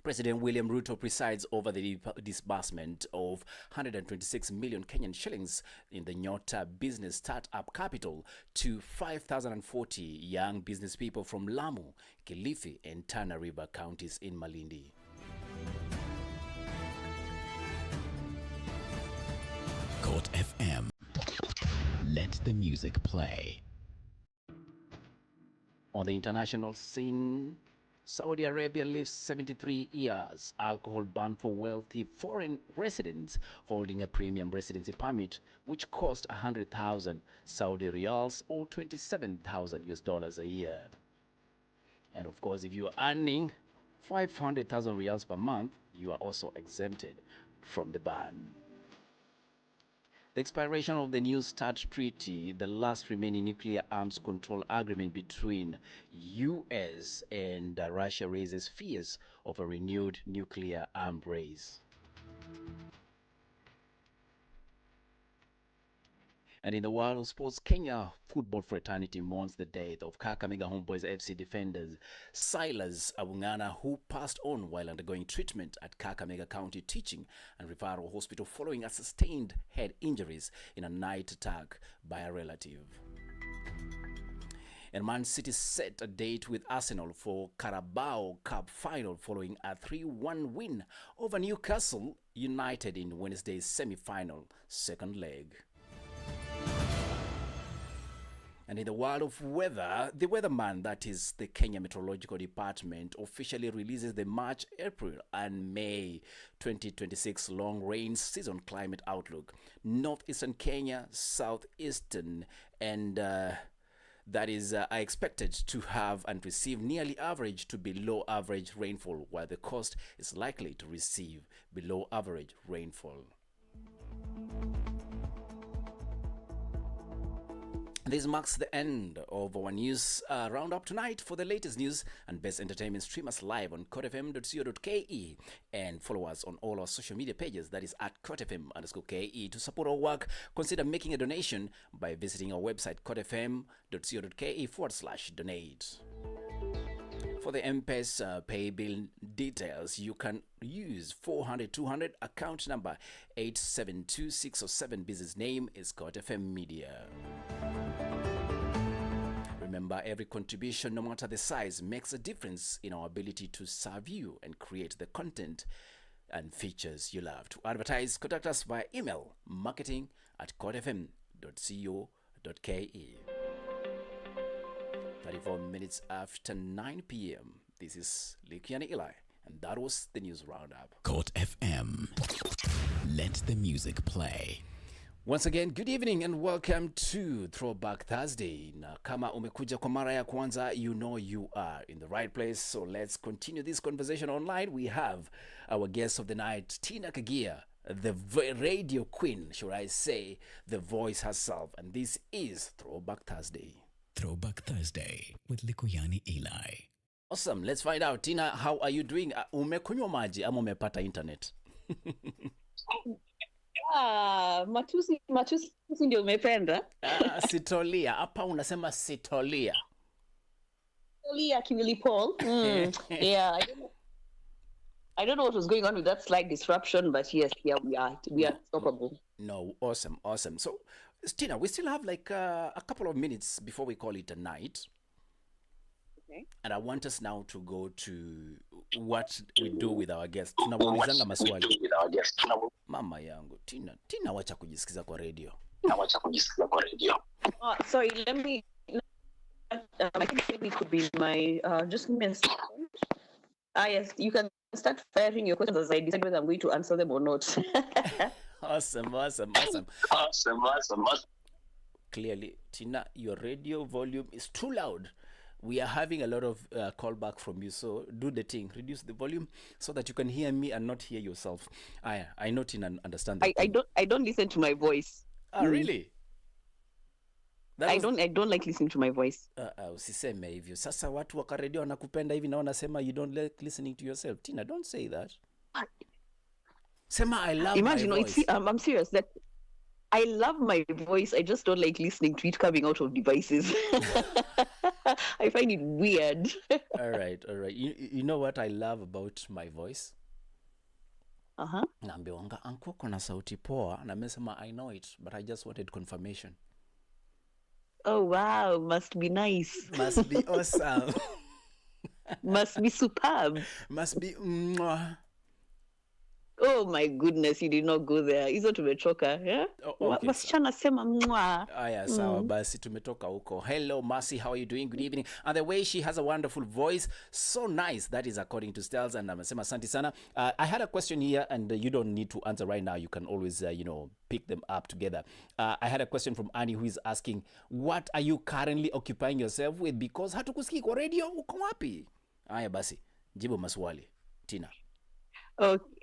President William Ruto presides over the disbursement of 126 million Kenyan shillings in the Nyota Business Startup Capital to 5,040 young business people from Lamu, Kilifi and Tana River counties in Malindi. Court FM. Let the music play. On the international scene, Saudi Arabia lives 73 years alcohol ban for wealthy foreign residents holding a premium residency permit, which cost 100,000 Saudi riyals or $27,000 a year. And of course, if you are earning 500,000 riyals per month, you are also exempted from the ban. The expiration of the New START Treaty, the last remaining nuclear arms control agreement between US and Russia, raises fears of a renewed nuclear arms race. And in the world of sports, Kenya football fraternity mourns the death of Kakamega Homeboys FC defenders Silas Abungana, who passed on while undergoing treatment at Kakamega County Teaching and Referral Hospital following a sustained head injuries in a night attack by a relative. And Man City set a date with Arsenal for Carabao Cup final following a 3-1 win over Newcastle United in Wednesday's semi-final second leg. And in the world of weather, the weatherman, that is the Kenya Meteorological Department, officially releases the March, April, and May 2026 long rain season climate outlook. Northeastern Kenya, southeastern, and that is are expected to have and receive nearly average to below average rainfall, while the coast is likely to receive below average rainfall. This marks the end of our news roundup tonight. For the latest news and best entertainment, stream us live on kotfm.co.ke and follow us on all our social media pages. That is at kotfm_ke. To support our work, consider making a donation by visiting our website kotfm.co.ke/donate. For the M-Pesa pay bill details, you can use 400-200, account number 872607. Business name is KOTFM Media. Remember, every contribution, no matter the size, makes a difference in our ability to serve you and create the content and features you love. To advertise, contact us via email, marketing@kotfm.co.ke. 34 minutes after 9 p.m. This is Likuyani Eli, and that was the news roundup. Court FM. Let the music play. Once again, good evening and welcome to Throwback Thursday. Na kama umekuja kwa mara ya kwanza, you know you are in the right place. So let's continue this conversation online. We have our guest of the night, Tina Kaggia, the radio queen, should I say, the voice herself. And this is Throwback Thursday. Throwback Thursday with Likuyani Eli. Awesome. Let's find out. Tina, how are you doing? Umekunywa maji ama umepata internet? Matusi ndio umependa. Sitolia. Hapa unasema sitolia. Sitolia Kimili Paul. Yeah, I don't know what was going on with that slight disruption, but yes, here we are. We are stoppable. No, awesome. So, Tina, we still have like a couple of minutes before we call it a night. Okay. And I want us now to go to what we do with our guests. Tunawaulizanga maswali. Mama yangu, Tina wacha kujisikiza kwa radio. Sorry, let me I think maybe it could be my just give me a second. Yes, you can start firing your questions as I decide whether I'm going to answer them or not. Awesome. Clearly, Tina, your radio volume is too loud. We are having a lot of callback from you, so do the thing. Reduce the volume so that you can hear me and not hear yourself. I know Tina understand that. I don't listen to my voice. Really? I don't like listening to my voice. Usiseme hivyo. Sasa watu wa radio wanakupenda hivi na wanasema you don't like listening to yourself. Tina, don't say that. Sema I love Imagine, my voice. I'm serious that I love my voice. I just don't like listening to it coming out of devices. I find it weird. All right. You know what I love about my voice? Naambiwanga anko kuna sauti poa na mesema I know it, but I just wanted confirmation. Oh wow, must be nice. Must be awesome. Must be superb. Must be mwah. Oh my goodness, you did not go there. Hizo tumechoka, yeah? Okay, wasichana sema mwa. Aya, sawa basi tumetoka huko. Hello Mercy, how are you doing? Good evening. And the way she has a wonderful voice, so nice. That is according to Styles, and amesema asante sana. I had a question here and you don't need to answer right now. You can always pick them up together. I had a question from Annie who is asking, what are you currently occupying yourself with? Because hatukusikii kwa radio, uko wapi? Aya basi, jibu maswali. Tina.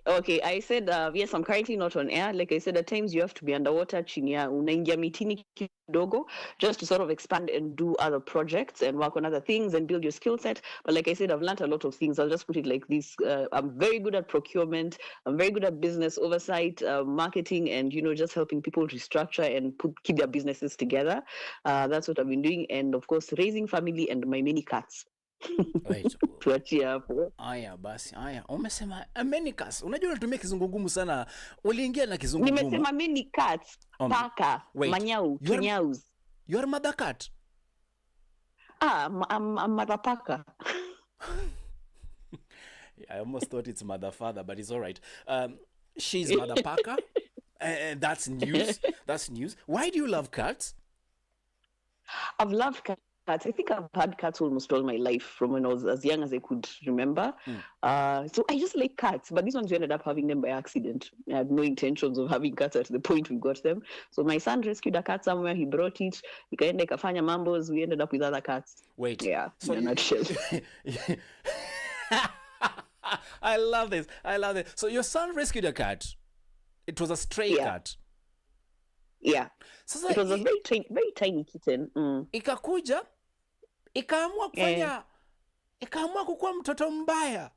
Okay. I said, yes, I'm currently not on air. Like I said, at times you have to be underwater, chini ya unaingia mitini kidogo, just to sort of expand and do other projects and work on other things and build your skill set. But like I said, I've learned a lot of things. I'll just put it like this. I'm very good at procurement. I'm very good at business oversight, marketing, and, just helping people restructure and keep their businesses together. That's what I've been doing. And of course, raising family and my many cats. Wait. Tuachie hapo. Aya basi, umesema many cats. Unajua unatumia kizungu ngumu sana. Uliingia na kizungu ngumu. Nimesema many cats, paka, manyau, kinyaus. You are mother cat? I'm mother paka. I almost thought it's mother father, but it's all right. She's mother paka. That's news. That's news. Why do you love cats? I've loved cats. I think I've had cats almost all my life from when I was as young as I could remember. So I just like cats, but these ones we ended up having them by accident. I had no intentions of having cats at the point we got them. So my son rescued a cat somewhere, he brought it, ikaenda ikafanya mambos, we ended up with other cats. Wait. Yeah, so in a nutshell. I love this. So your son rescued a cat. It was a stray cat. Yeah. So it was a very tiny kitten. Ikakuja ikaamua kukuwa mtoto mbaya.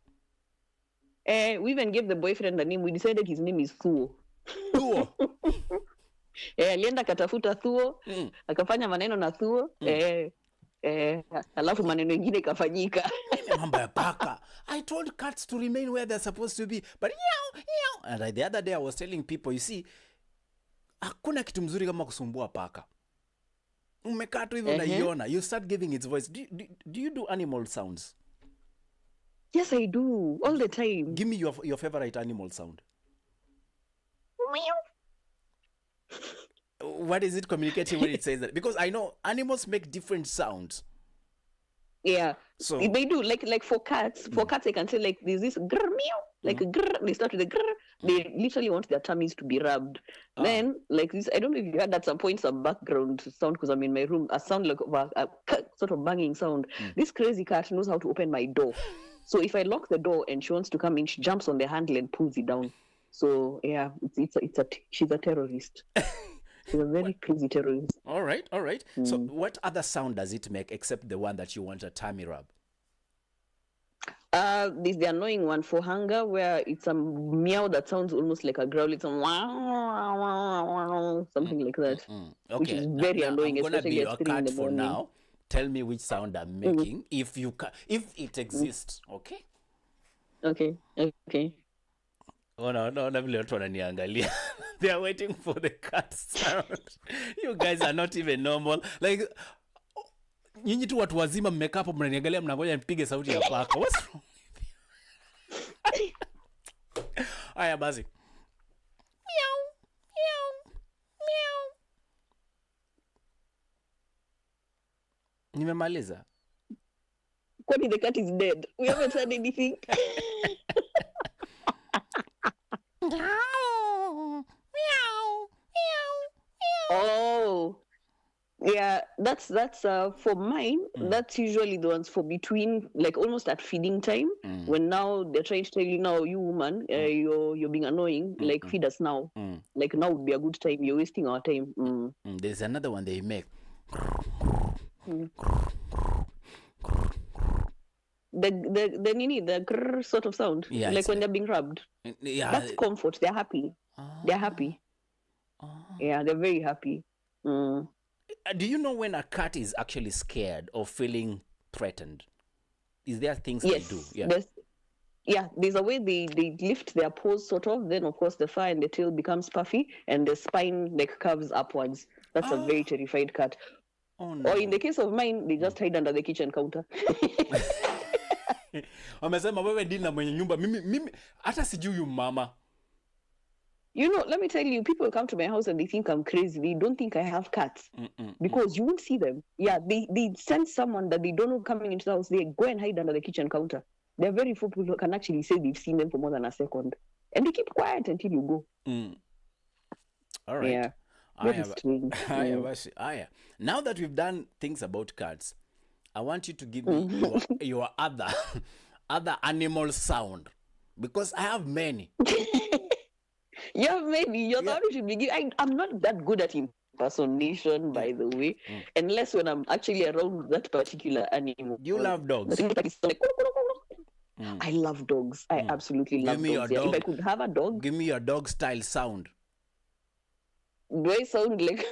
We even gave the boyfriend a name. We decided his name is Thuo. Alienda katafuta Thuo, akafanya maneno na Thuo. Alafu maneno mengine ikafanyika. Mambo ya paka. I told cats to remain where they're supposed to be, but and the other day I was telling people, you see, hakuna kitu mzuri kama kusumbua paka. Umekaa tu hivyo unaiona. You start giving its voice. Do you do animal sounds? Yes, I do. All the time. Give me your favorite animal sound. Meow. What is it communicating when it says that? Because I know animals make different sounds. Yeah. So they do. Like for cats. For cats, I can say like there's this grr meow. like grr, they start with a grr. They literally want their tummies to be rubbed. Then, like this, I don't know if you heard at some point some background sound because I'm in my room, a sound like a sort of banging sound. This crazy cat knows how to open my door. So if I lock the door and she wants to come in, she jumps on the handle and pulls it down. So yeah, she's a terrorist. She's a very crazy terrorist. All right. So what other sound does it make except the one that you want a tummy rub? There's the annoying one for hunger where it's a meow that sounds almost like a growl. It's a wow, something like that. Okay. Which is very annoying, I'm gonna especially be at a 3 in cat the for morning. now. Tell me which sound I'm making if it exists. Okay. Okay. Oh no, na vile watu wananiangalia. They are waiting for the cat sound. You guys are not even normal. Like nyinyi tu watu wazima mmekaa hapo mnaniangalia mnangoja nipige sauti ya paka. What's wrong with you? Haya basi. Meow. Nimemaliza. Kwani the cat is dead? We haven't said anything. Oh, yeah. That's for mine. That's usually the ones for between, like almost at feeding time. When now they're trying to tell you, now you woman, you're being annoying. Like feed us now. Like now would be a good time. You're wasting our time. There's another one they make. The grrr sort of sound, Yeah, like when they're being rubbed. Yeah. That's comfort. They're happy. They're happy. Yeah, they're very happy. Do you know when a cat is actually scared or feeling threatened? Is there things Yes. they do? Yeah. There's a way they lift their paws sort of. Then of course the fur and the tail becomes puffy and the spine like curves upwards. That's a very terrified cat. Oh no. Or in the case of mine, they just hide under the kitchen counter. Wamesema wewe deal na mwenye nyumba. Mimi hata sijui huyu mama. You know, let me tell you, people come to my house and they think I'm crazy. They don't think I have cats because you won't see them. Yeah, they sense someone that they don't know coming into the house. They go and hide under the kitchen counter. There are very few people who can actually say they've seen them for more than a second. And they keep quiet until you go. All right. Yeah. Very strange. Aya. Now that we've done things about cats, I want you to give me your other animal sound because I have many. Yeah, maybe your thought should be given. I'm not that good at impersonation, by the way, unless when I'm actually around that particular animal. You love dogs. I love dogs. I absolutely love dogs. If I could have a dog, give me your dog style sound. Do I sound like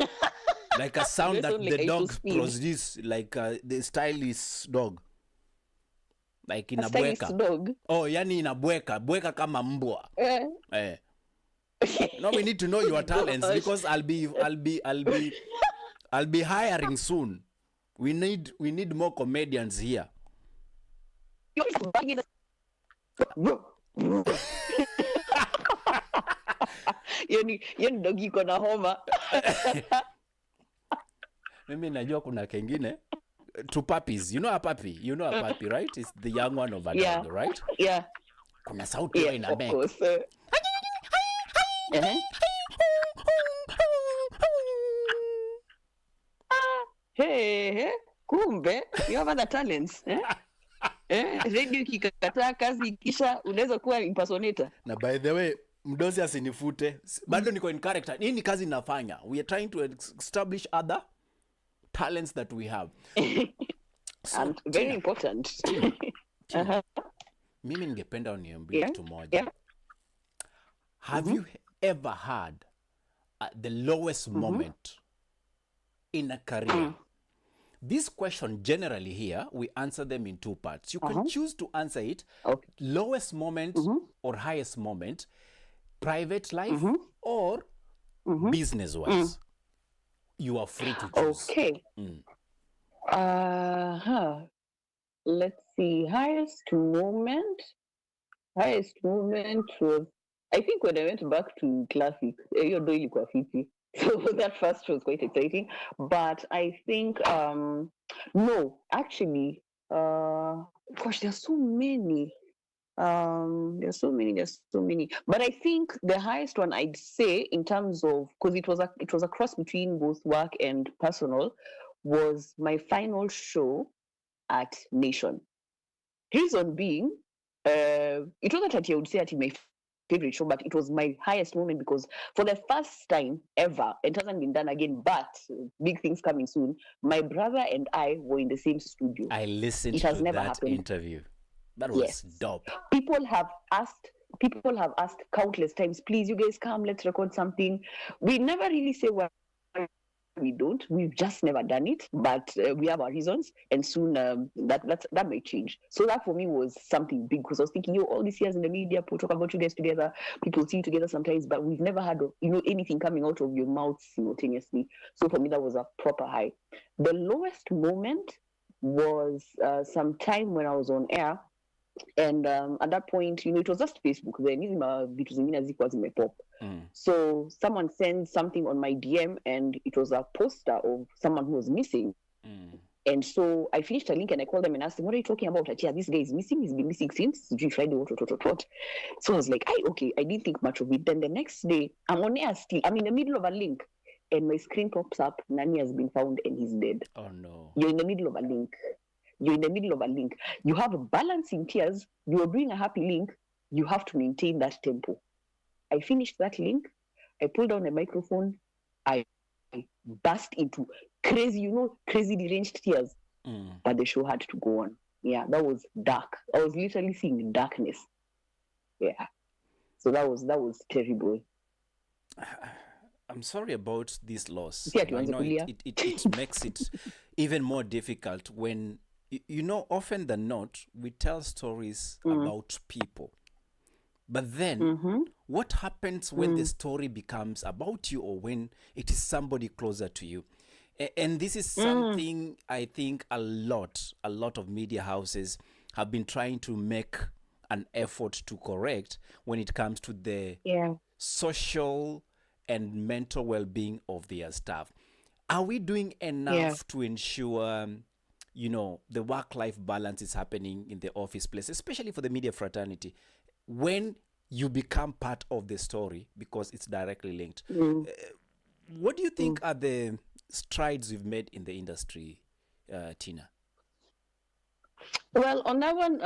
like a sound that like the dog produces, like the stylist dog, like in a stylist dog? Oh, yani inabweka kama mbwa. No, we need to know your talents because I'll be hiring soon. We need more comedians here. Yani dog iko na homa. Mimi najua kuna kengine. Two puppies. You know a puppy, right? It's the young one of a dog, right? Yeah. Kuna sauti ya ina make. Of course. Hey, kumbe you have other talents. Radio kikataa kazi kisha unaweza kuwa impersonator. Na by the way, mdozi asinifute. Bado niko in character. Hii ni kazi nafanya. We are trying to establish other talents that we have. So, and very important. Mimi ningependa uniambie kitu moja. Have you ever had the lowest moment in a career? This question generally here, we answer them in two parts. You can choose to answer it lowest moment or highest moment, private life or business-wise. You are free to choose. Okay. Let's see. Highest moment was, I think, when I went back to classic. You're doing fiti. So that first was quite exciting. But I think no, actually, gosh, there's so many. There's so many. But I think the highest one I'd say in terms of, because it was a cross between both work and personal, was my final show at Nation. Reason being, it wasn't that I would say at my favorite show, but it was my highest moment because for the first time ever, it hasn't been done again, but big things coming soon. My brother and I were in the same studio. I listened It has to never that happened. interview. That was Yes. dope. People have asked countless times, please, you guys come, let's record something. We never really say why we don't. We've just never done it, but we have our reasons, and soon that may change. So that for me was something big because I was thinking, all these years in the media, people talk about you guys together, people see you together sometimes, but we've never had anything coming out of your mouth simultaneously. So for me, that was a proper high. The lowest moment was some time when I was on air. And at that point, it was just Facebook. Then vitu zingine hazikuwa zimepop. So someone sent something on my DM, and it was a poster of someone who was missing. And so I finished a link, and I called them and asked them, "What are you talking about? Yeah, this guy is missing. He's been missing since Friday. What? So I was like, okay. I didn't think much of it. Then the next day, I'm on air still. I'm in the middle of a link, and my screen pops up. Nani has been found, and he's dead. Oh no! You're in the middle of a link. You have a balance in tears. You're doing a happy link. You have to maintain that tempo. I finished that link. I pulled down a microphone. I burst into crazy deranged tears. But the show had to go on. Yeah, that was dark. I was literally seeing darkness. Yeah. So that was terrible. I'm sorry about this loss. Yeah, I know it makes it even more difficult when, often than not, we tell stories about people. But then, what happens when the story becomes about you or when it is somebody closer to you? And this is something I think a lot of media houses have been trying to make an effort to correct when it comes to the social and mental well-being of their staff. Are we doing enough to ensure, the work-life balance is happening in the office place, especially for the media fraternity, when you become part of the story because it's directly linked? What do you think are the strides we've made in the industry, Tina? Well, on that one,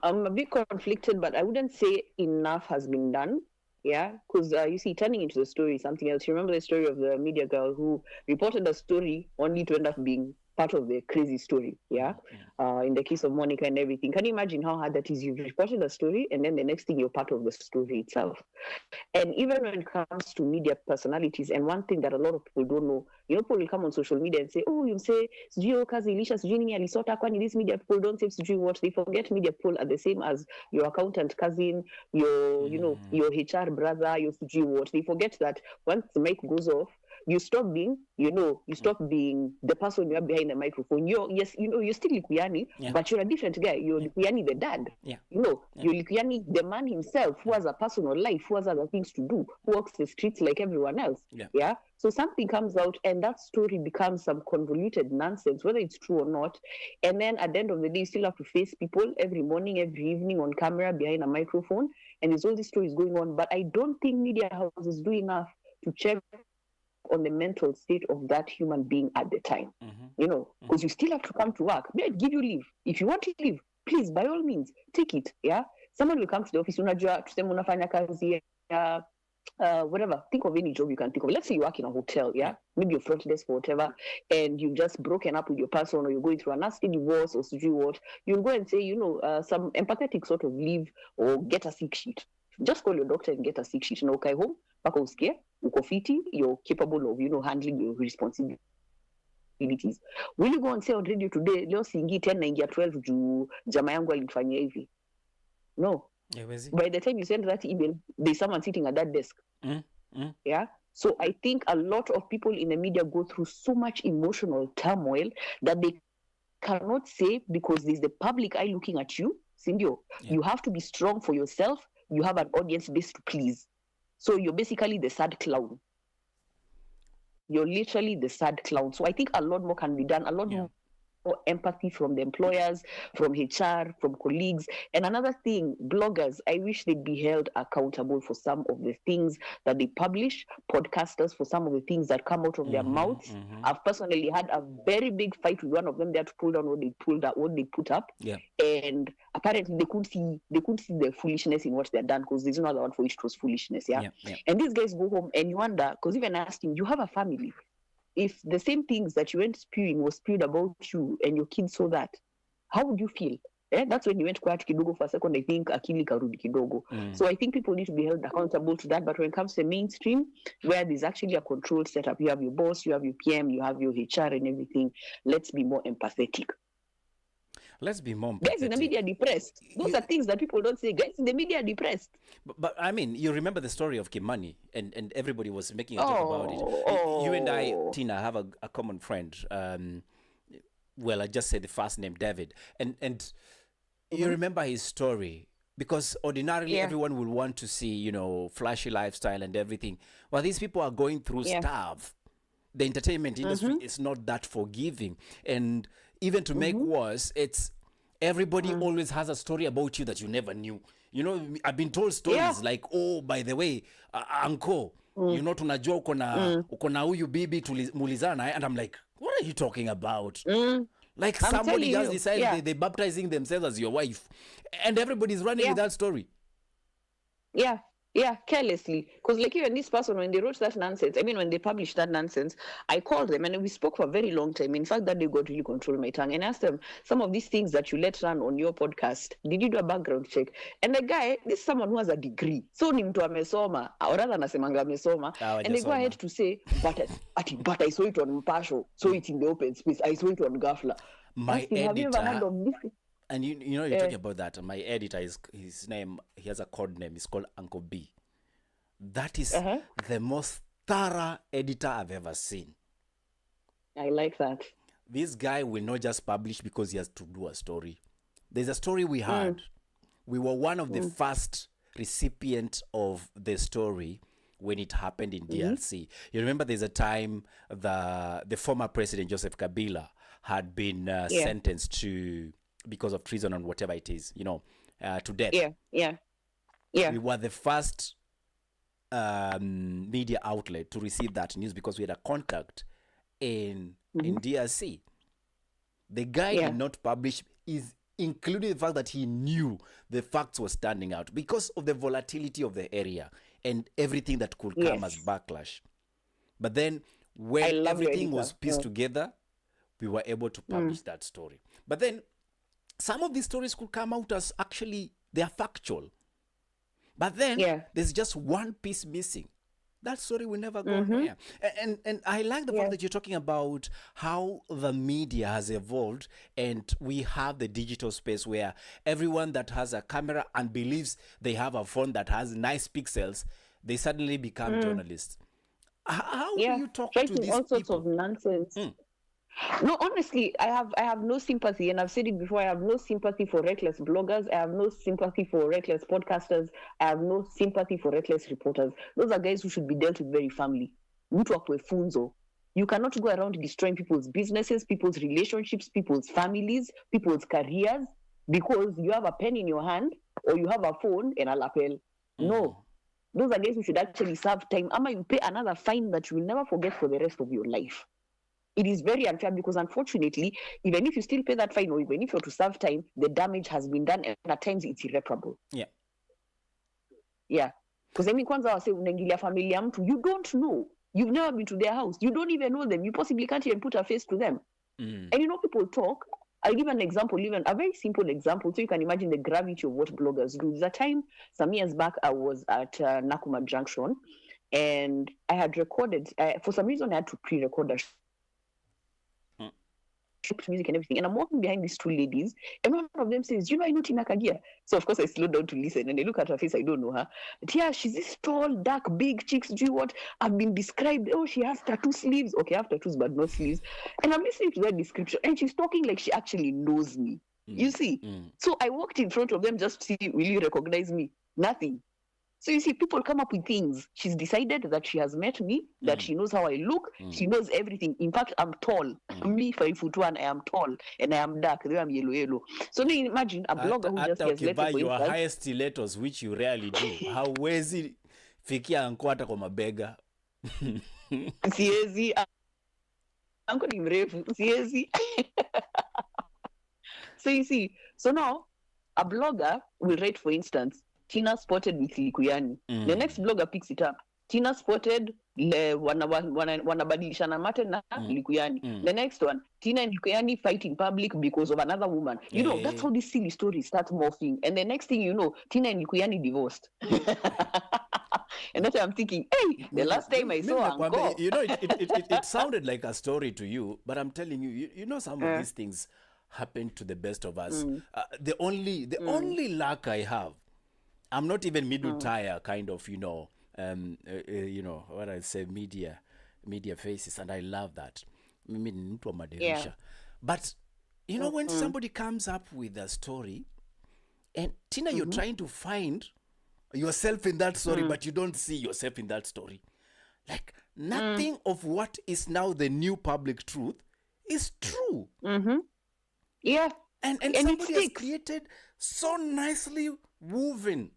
I'm a bit conflicted, but I wouldn't say enough has been done. Yeah, because you see, turning into the story something else. You remember the story of the media girl who reported a story only to end up being part of the crazy story. Yeah. In the case of Monica and everything. Can you imagine how hard that is? You've reported a story, and then the next thing you're part of the story itself. And even when it comes to media personalities, and one thing that a lot of people don't know, people will come on social media and say, you say, sijui kazi ilisha, sijui nini alisota, kwani these media people don't say sijui what. They forget media people are the same as your accountant cousin, your HR brother, your sijui what. They forget that once the mic goes off, you stop being, being the person you are behind the microphone. You're still Likuyani, but you're a different guy. You're Likuyani the dad. You're Likuyani the man himself who has a personal life, who has other things to do, who walks the streets like everyone else. Yeah. So something comes out and that story becomes some convoluted nonsense, whether it's true or not. And then at the end of the day, you still have to face people every morning, every evening on camera behind a microphone. And there's all these stories going on. But I don't think media houses do enough to check on the mental state of that human being at the time, because you still have to come to work. They'll give you leave. If you want to leave, please, by all means, take it. Yeah, someone will come to the office. Unajua, tuseme unafanya kazi, whatever. Think of any job you can think of. Let's say you work in a hotel. Yeah, maybe you're front desk or whatever, and you've just broken up with your person, or you're going through a nasty divorce, or sijui what. You'll go and say, some empathetic sort of leave or get a sick sheet. Just call your doctor and get a sick sheet. Okay, home, mpaka usikie uko fiti, you're capable of handling your responsibilities. Will you go and say on radio today, leo siingi 10 naingia 12 juu jamaa yangu alinifanyia hivi? No. By the time you send that email, there's someone sitting at that desk. Yeah. So I think a lot of people in the media go through so much emotional turmoil that they cannot say, because there's the public eye looking at you. Sindio, you have to be strong for yourself. You have an audience base to please. So you're basically the sad clown. You're literally the sad clown. So I think a lot more can be done. A lot more more empathy from the employers, from HR, from colleagues. And another thing, bloggers, I wish they'd be held accountable for some of the things that they publish, podcasters for some of the things that come out of their mouths. I've personally had a very big fight with one of them. They had to pull down what they put up. Yeah. And apparently they couldn't see the foolishness in what they're done, because there's no other word for it was foolishness. Yeah. And these guys go home and you wonder, because even I asked him, you have a family. If the same things that you went spewing was spewed about you and your kids saw that, how would you feel? That's when you went quiet kidogo for a second. I think akili karudi kidogo. So I think people need to be held accountable to that. But when it comes to the mainstream, where there's actually a control setup, you have your boss, you have your PM, you have your HR and everything. Let's be more empathetic. Let's be more empathetic. Guys in the media are depressed. Those are things that people don't say. Guys in the media are depressed. But I mean, you remember the story of Kimani, and everybody was making a joke about it. You and I, Tina, have a common friend. Well, I just said the first name, David. And you remember his story, because ordinarily everyone will want to see, flashy lifestyle and everything. Well, these people are going through stuff. The entertainment industry is not that forgiving. And even to make worse, it's everybody always has a story about you that you never knew. I've been told stories like, oh, by the way, uncle, tunajua uko na huyu bibi mulizana, and I'm like, what are you talking about? Like somebody just decided they're baptizing themselves as your wife, and everybody's running with that story. Yeah, carelessly. Because like even this person, when they wrote that nonsense, when they published that nonsense, I called them and we spoke for a very long time. In fact, that day God really controlled my tongue, and asked them, some of these things that you let run on your podcast, did you do a background check? And the guy, this is someone who has a degree. So ni mtu amesoma, or rather nasemanga amesoma, and they go ahead to say, but I saw it on Mpasho, saw it in the open space, I saw it on Gafla. My editor, have you ever heard of this? And you're talking about that. My editor, his name, he has a code name. It's called Uncle B. That is the most thorough editor I've ever seen. I like that. This guy will not just publish because he has to do a story. There's a story we had. We were one of the first recipients of the story when it happened in DRC. You remember there's a time the former president, Joseph Kabila, had been sentenced because of treason and whatever it is, to death. Yeah. We were the first media outlet to receive that news because we had a contact in DRC. The guy did not publish, including the fact that he knew the facts were standing out because of the volatility of the area and everything that could come as backlash. But then when everything was pieced together, we were able to publish that story. But then some of these stories could come out as actually they are factual. But then there's just one piece missing. That story will never go there. And I like the fact that you're talking about how the media has evolved, and we have the digital space where everyone that has a camera and believes they have a phone that has nice pixels, they suddenly become journalists. How do you talk to these all sorts people? of nonsense. No, honestly, I have no sympathy, and I've said it before, I have no sympathy for reckless bloggers, I have no sympathy for reckless podcasters, I have no sympathy for reckless reporters. Those are guys who should be dealt with very firmly. Mtu akwe funzo. You cannot go around destroying people's businesses, people's relationships, people's families, people's careers, because you have a pen in your hand, or you have a phone and a lapel. No. Those are guys who should actually serve time. Ama you pay another fine that you will never forget for the rest of your life. It is very unfair because, unfortunately, even if you still pay that fine or even if you're to serve time, the damage has been done, and at times it's irreparable. Yeah. Because kwanza wase unaingilia familia mtu, you don't know. You've never been to their house. You don't even know them. You possibly can't even put a face to them. And people talk. I'll give an example, even a very simple example, so you can imagine the gravity of what bloggers do. There's a time, some years back, I was at Nakuma Junction, and I had recorded, for some reason I had to pre-record a music and everything, and I'm walking behind these two ladies, and one of them says, I know Tina Kaggia. So of course I slow down to listen, and I look at her face, I don't know her. But yeah, she's this tall, dark, big chicks. Do you what I've been described? Oh, she has tattoo sleeves. Okay, I have tattoos but no sleeves. And I'm listening to that description, and she's talking like she actually knows me. You see? So I walked in front of them just to see, will you recognize me? Nothing. So you see, people come up with things. She's decided that she has met me, that she knows how I look, she knows everything. In fact, I'm tall. Me, 5'1", I am tall, and I am dark. Though I'm yellow. So now imagine a blogger who just gets ukivaa let's your high stilettos, which you rarely do, hauwezi fikia anko hata kwa mabega. Siezi. Anko ni mrefu. Siezi. So you see, so now a blogger will write, for instance, Tina spotted with Likuyani. The next blogger picks it up. Tina spotted wanabadilishana mate na Likuyani. The next one, Tina and Likuyani fight in public because of another woman. You know, that's how these silly stories start morphing. And the next thing you know, Tina and Likuyani divorced. And that's why I'm thinking, hey, the last time I saw Uncle. You know, it sounded like a story to you, but I'm telling you, you know, some of these things happen to the best of us. The only luck I have, I'm not even middle tire kind of, you know, what I say, media faces, and I love that. But you know, when somebody comes up with a story, and Tina, you're trying to find yourself in that story, but you don't see yourself in that story. Like nothing of what is now the new public truth is true. Yeah. And somebody has created so nicely woven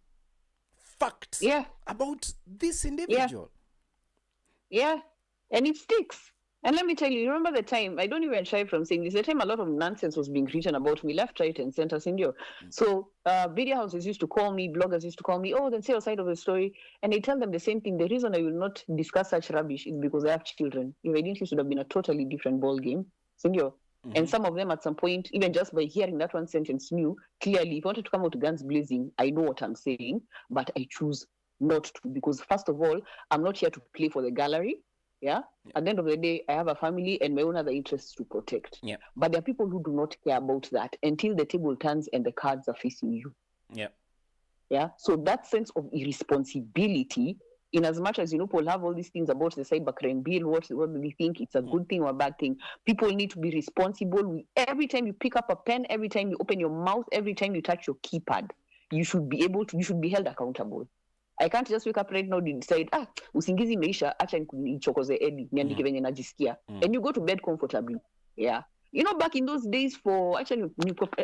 facts about this individual. Yeah. And it sticks. And let me tell you, remember the time, I don't even shy from saying this, the time a lot of nonsense was being written about me, left, right, and center, India. So video houses used to call me, bloggers used to call me, oh, then say your side of the story. And I tell them the same thing. The reason I will not discuss such rubbish is because I have children. If I didn't, it would have been a totally different ball game. India. And some of them at some point, even just by hearing that one sentence, knew clearly if I wanted to come out guns blazing, I know what I'm saying, but I choose not to, because first of all, I'm not here to play for the gallery. Yeah. At the end of the day, I have a family and my own other interests to protect. Yeah. But there are people who do not care about that until the table turns and the cards are facing you. Yeah. Yeah. So that sense of irresponsibility, in as much as, you know, people have all these things about the cybercrime bill, what do we think it's a good thing or a bad thing? People need to be responsible. Every time you pick up a pen, every time you open your mouth, every time you touch your keypad, you should be held accountable. I can't just wake up right now and decide, usingizi imeisha, acha nichokoze edi, niandike venye najisikia. And you go to bed comfortably. Yeah. You know, back in those days for, actually,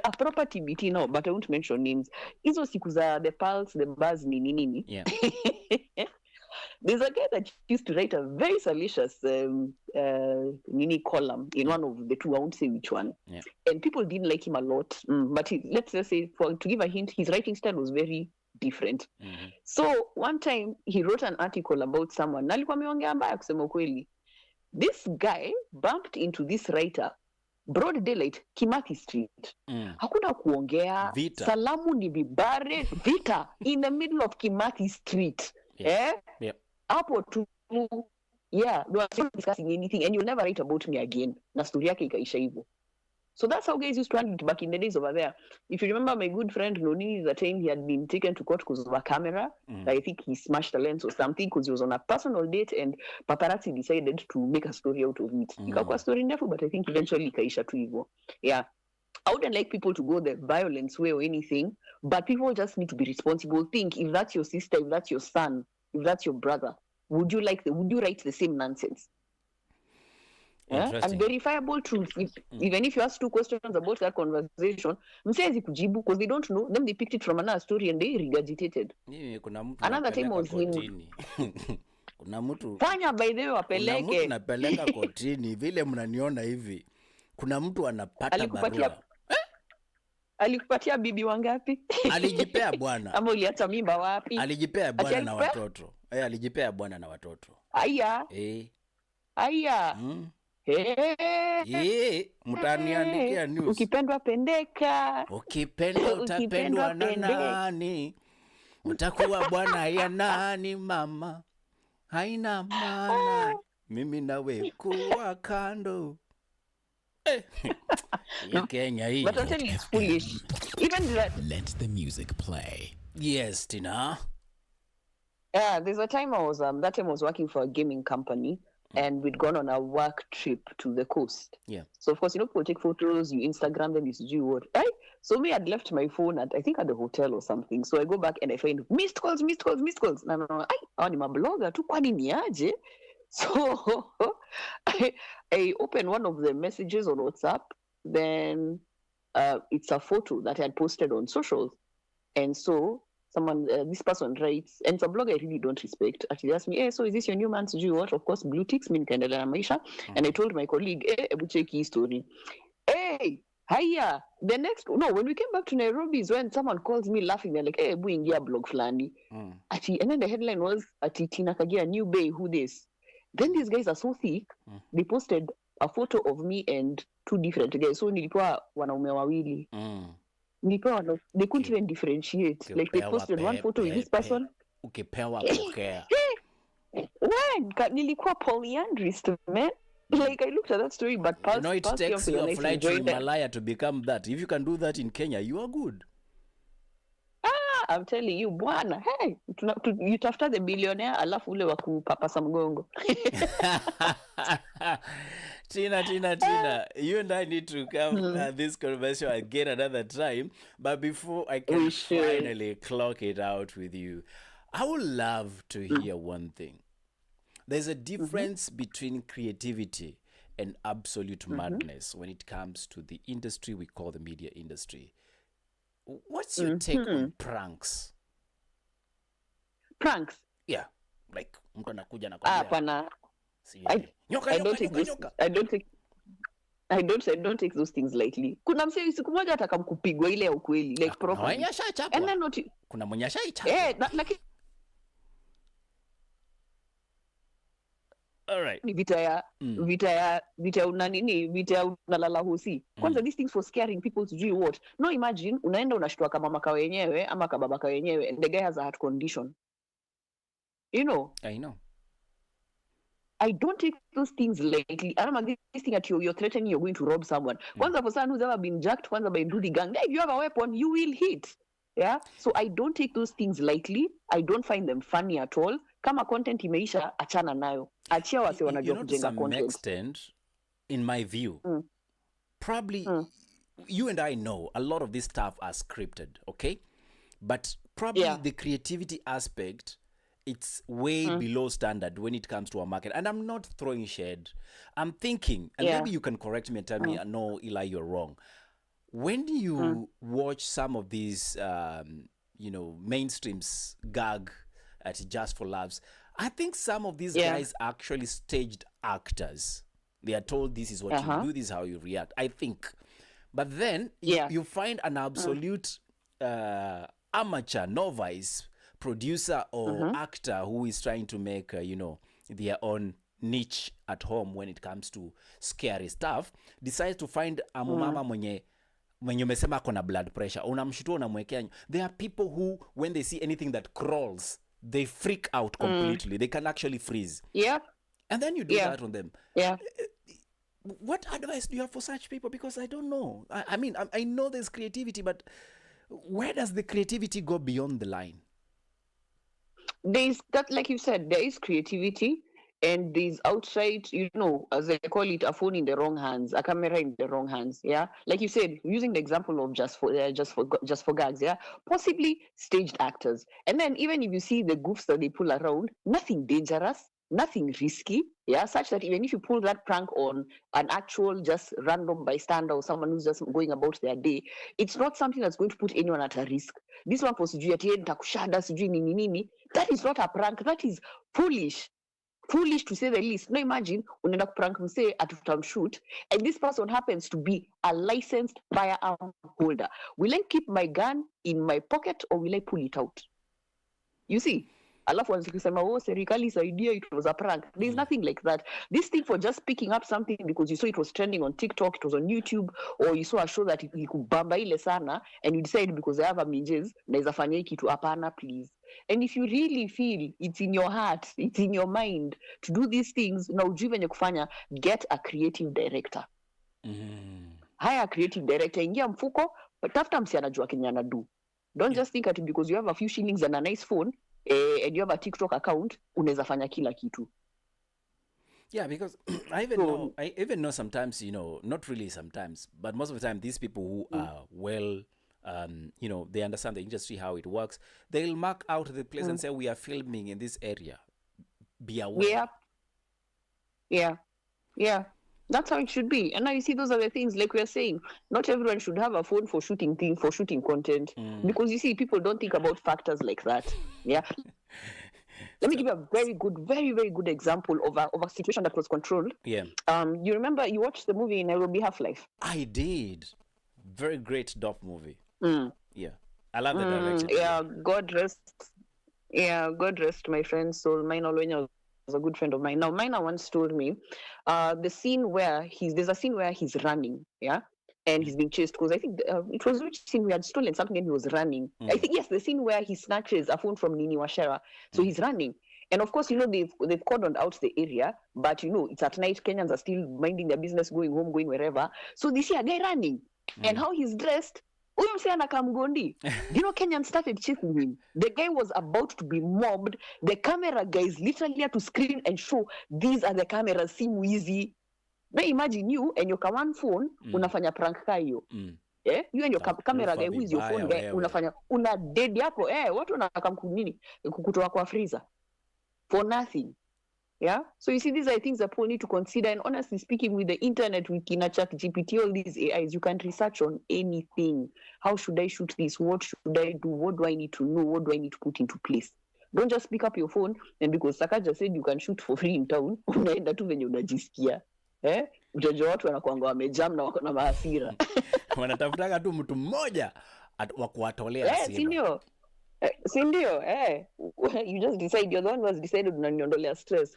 a property BT now, but I won't mention names. Hizo siku za the Pulse, the Buzz, nini. Yeah. There's a guy that used to write a very salacious column in one of the two, I won't say which one. Yeah. And people didn't like him a lot. But let's just say, to give a hint, his writing style was very different. So one time he wrote an article about someone. Nalikuwa ameongea mbaya kusema kweli. This guy bumped into this writer, broad daylight, Kimathi Street. Hakuna kuongea. Vita. Salamu ni bibare. Vita in the middle of Kimathi Street. Yeah. Hapo tu. Yeah, they were discussing anything and you'll never write about me again. Na story yake ikaisha hivyo. So that's how guys used to handle it back in the days over there. If you remember my good friend Noni, the time he had been taken to court because of a camera. I think he smashed a lens or something because he was on a personal date and paparazzi decided to make a story out of it. Ikakuwa story ndefu, but I think eventually ikaisha tu hivyo. Yeah. I wouldn't like people to go the violence way or anything, but people just need to be responsible. Think, if that's your sister, if that's your son, if that's your brother, would you write the same nonsense? And verifiable truth. Even if you ask two questions about that conversation, msezi kujibu because they don't know. Then they picked it from another story and they regurgitated. Another time was when kuna mtu fanya by the way wapeleke. Napeleka kotini vile mnaniona hivi. Kuna mtu anapata barua. Alikupatia bibi wangapi? Alijipea bwana. Ama uliacha mimba wapi? Alijipea bwana na watoto. Alijipea bwana na watoto. Aya. Aya. Mtaniandikia news. Ukipendwa pendeka. Ukipendwa utapendwa na nani? Utakuwa bwana ya nani mama? Haina maana. Mimi nawe kuwa kando. Kenya hii. But I'll tell you it's foolish. Even that. Let the music play. Yes, Tina. There's a time I was working for a gaming company. And we'd gone on a work trip to the coast. Yeah. So of course, people take photos, you Instagram them, you do what, right? So me, I'd left my phone at, I think, at the hotel or something. So I go back and I find missed calls. Na hawa ni mabloga tu, kwani ni aje? So I open one of the messages on WhatsApp. Then it's a photo that I had posted on socials. And so someone, this person writes, and it's a blog I really don't respect. Actually asked me, hey, so is this your new man to do what? Of course, blue ticks, mean kind of maisha. And I told my colleague, hey, ebu check his story. Hey, hiya. The next, no, when we came back to Nairobi is when someone calls me laughing. They're like, hey, ebu ingia blog flani. And then the headline was, Tina Kaggia, new bay, who this? Then these guys are so thick, they posted a photo of me and two different guys. So nilikuwa wanaume wawili. They couldn't even differentiate. Like they posted one photo with this person. Ukipewa pokea. When nilikuwa polyandrist, man. Like I looked at that story, but it takes your flight to Himalaya to become that. If you can do that in Kenya, you are good. I'm telling you, bwana, hey, you tafuta the billionaire alafu ule wa kupapasa mgongo. Tina, you and I need to come this conversation again another time. But before I can finally clock it out with you, I would love to hear one thing. There's a difference between creativity and absolute madness when it comes to the industry we call the media industry. What's your take on pranks? Pranks? Yeah. Like, mtu anakuja na pana. I don't take those things lightly. Kuna msee siku moja atakamkupigwa ile ya ukweli, like proper. And then not kuna mwenye ashaichapwa. All right. Vita ya unalala hosi. Kwanza these things for scaring people to do what? No, imagine unaenda unashtua kama mama wenyewe ama kababa wenyewe and the guy has a heart condition. You know? I know. I don't take those things lightly. I don't know this thing that you're threatening you're going to rob someone. Kwanza for someone who's ever been jacked kwanza by Ndudi gang, if you have a weapon, you will hit. Yeah? So I don't take those things lightly. I don't find them funny at all. Kama content imeisha, achana nayo. Achia wase wanajua kujenga content. To some extent, in my view, probably you and I know a lot of this stuff are scripted, okay? But probably the creativity aspect, it's way below standard when it comes to our market. And I'm not throwing shade. I'm thinking, and maybe you can correct me and tell me, no, Eli, you're wrong. When you watch some of these, mainstreams gag at Just for Laughs, I think some of these guys are actually staged actors. They are told this is what you do, this is how you react, I think. But then you find an absolute amateur, novice producer or actor who is trying to make, their own niche at home when it comes to scary stuff, decides to find a mama mwenye umesema kona blood pressure. Unamshutua unamwekea. There are people who, when they see anything that crawls, they freak out completely. They can actually freeze. Yep. And then you do that on them. Yeah. What advice do you have for such people? Because I don't know. I mean, I know there's creativity, but where does the creativity go beyond the line? There's that, like you said, there is creativity, and there's outside, as they call it, a phone in the wrong hands, a camera in the wrong hands. Yeah, like you said, using the example of just for gags. Yeah, possibly staged actors. And then even if you see the goofs that they pull around, nothing dangerous, nothing risky. Yeah, such that even if you pull that prank on an actual just random bystander or someone who's just going about their day, it's not something that's going to put anyone at a risk. This one for sijui ati nitakushada sijui nini, that is not a prank. That is foolish to say the least. Now imagine unaenda kuprank msee atutamshoot, and this person happens to be a licensed firearm holder. Will I keep my gun in my pocket or will I pull it out? You see? Alafu wanasema serikali saidia, it was a prank. There's nothing like that. This thing for just picking up something because you saw it was trending on TikTok, it was on YouTube, or you saw a show that ikubamba ile sana, and you decide because I have a minjes naweza fanya hiki kitu, hapana, please. And if you really feel it's in your heart, it's in your mind to do these things, na ujui venye kufanya, get a creative director. Hire a creative director, ingia mfuko, tafuta msi anajua kenye anadu. Don't just think that because you have a few shillings and a nice phone, and you have a TikTok account, unaweza fanya kila kitu. Yeah, because So, I even know sometimes, not really sometimes, but most of the time, these people who are well, they understand the industry, how it works, they'll mark out the place and say, we are filming in this area. Be aware. yeah, yeah, yeah. That's how it should be. And now you see, those are the things like we're saying. Not everyone should have a phone for shooting content, because you see, people don't think about factors like that. Yeah. Let me So, give you a very, very good example of a situation that was controlled. yeah, You remember you watched the movie Nairobi Half-Life? I did. Very great dope movie. Mm. Yeah. I love the direction. Yeah, God rest my friend's soul. Mine Olwenya was a good friend of mine. Now, Mina once told me, there's a scene where he's running, yeah, and he's being chased, because I think it was which scene we had stolen something and he was running. I think yes, the scene where he snatches a phone from Nini Washera, so he's running. And of course, they've cordoned out the area, but it's at night. Kenyans are still minding their business, going home, going wherever. So they see a guy running, and how he's dressed. Do you know Kenyans started chasing him? The guy was about to be mobbed. The camera guys literally had to screen and show these are the cameras, simu easy. Now imagine you and your one phone, unafanya prank ka hiyo. Yeah? You and your camera guy, who is your phone guy, unafanya una dead hapo. Watu wanakam kunini kukutoa kwa freezer for nothing. Yeah. So you see, these are things that people need to consider. And honestly speaking, with the internet, with Chat GPT, all these AIs, you can research on anything. How should I shoot this? What should I do? What do I need to know? What do I need to put into place? Don't just pick up your phone and because Sakaja said you can shoot for free in town, unaenda tu venye unajisikia. Mtoto watu wanakuanga wamejam na wako na mahasira. Wanatafutaka tu mtu mmoja wa kuwatolea hasira. Sindio, you just decide, you're the one who has decided unaniondolea stress.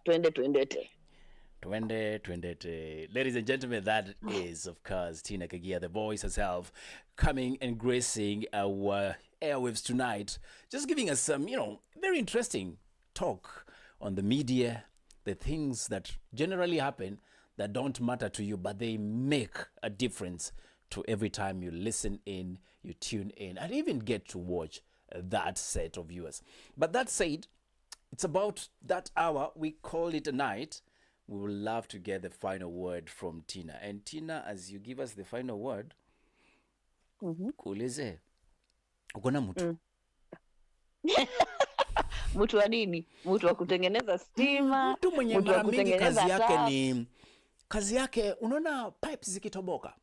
Twendete. Ladies and gentlemen, that is, of course, Tina Kaggia, the voice herself, coming and gracing our airwaves tonight, just giving us some, very interesting talk on the media, the things that generally happen that don't matter to you, but they make a difference to every time you listen in, you tune in, and even get to watch that set of viewers. But that said, it's about that hour. We call it a night. We would love to get the final word from Tina. And Tina, as you give us the final word, kuulize, uko na mtu? Mtu wa nini? Mtu wa kutengeneza stima? Mtu mwenye mara mingi kazi yake, unaona pipes zikitoboka.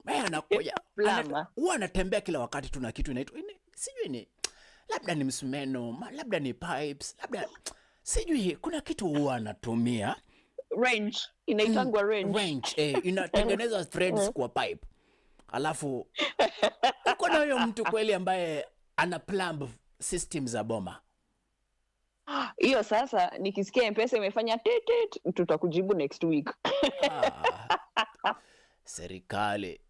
Anakuja. Huwa anatembea kila wakati tuna kitu inaitwa sijui labda ni msumeno, labda ni pipes, labda sijui kuna kitu huwa anatumia wrench, inaitangwa wrench, inatengeneza threads kwa pipe. Alafu uko na huyo mtu kweli ambaye ana plumb system za boma. Hiyo sasa nikisikia M-Pesa imefanya tutakujibu next week. Serikali.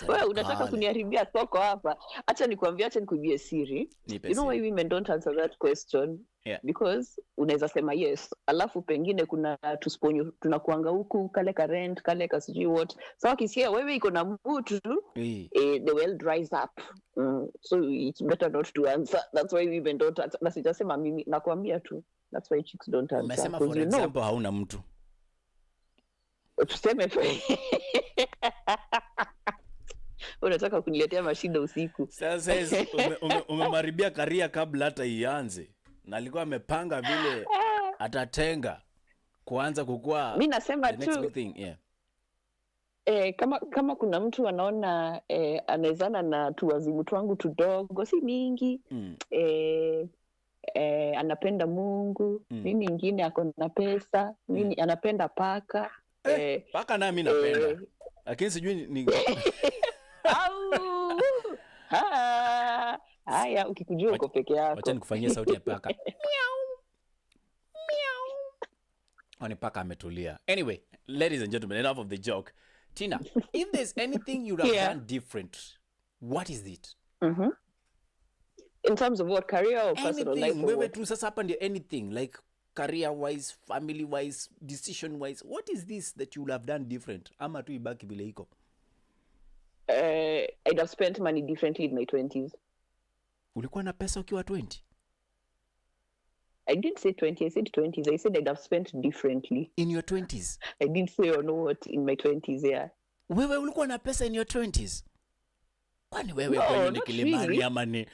Wewe unataka kuniharibia soko hapa. Acha nikuibie siri. You know why women don't answer that question? Yeah. Because unaweza sema yes, alafu pengine kuna tusponyo tunakuanga huku kale ka rent kale ka sijui what. So akisikia wewe iko na mtu, the well dries up. So it's better not to answer. That's why women don't answer. Na sijasema mimi, nakwambia tu. That's why chicks don't answer. Umesema for example hauna mtu. Tuseme unataka kuniletea mashida usiku. Sasa umemaribia karia kabla hata ianze. Na alikuwa amepanga vile atatenga kuanza kukua. Mimi nasema tu kama kuna mtu anaona anawezana na tuwazimu twangu tudogo, si mingi. Anapenda Mungu, mimi nyingine ako na pesa, mimi anapenda paka. Paka na mimi napenda. Lakini sijui ni haya ukikujua uko peke yako. Acha nikufanyie sauti ya paka. Meow. Oni paka ametulia. Anyway, ladies and gentlemen, enough of the joke. Tina, if there's anything you have done different, what is it? In terms of what, career or personal life? Wewe tu sasa hapa ndio anything, like career-wise, family-wise, decision-wise. What is this that you have done different? Ama tu ibaki vile iko? I'd have spent money differently in my 20s. Ulikuwa na pesa ukiwa 20? I didn't say 20, I said 20s. I said I'd have spent differently. In your 20s? I didn't say or know what in my 20s, yeah. Wewe ulikuwa na pesa in your 20s? Kwani wewe kwani ni Kilimani ama ni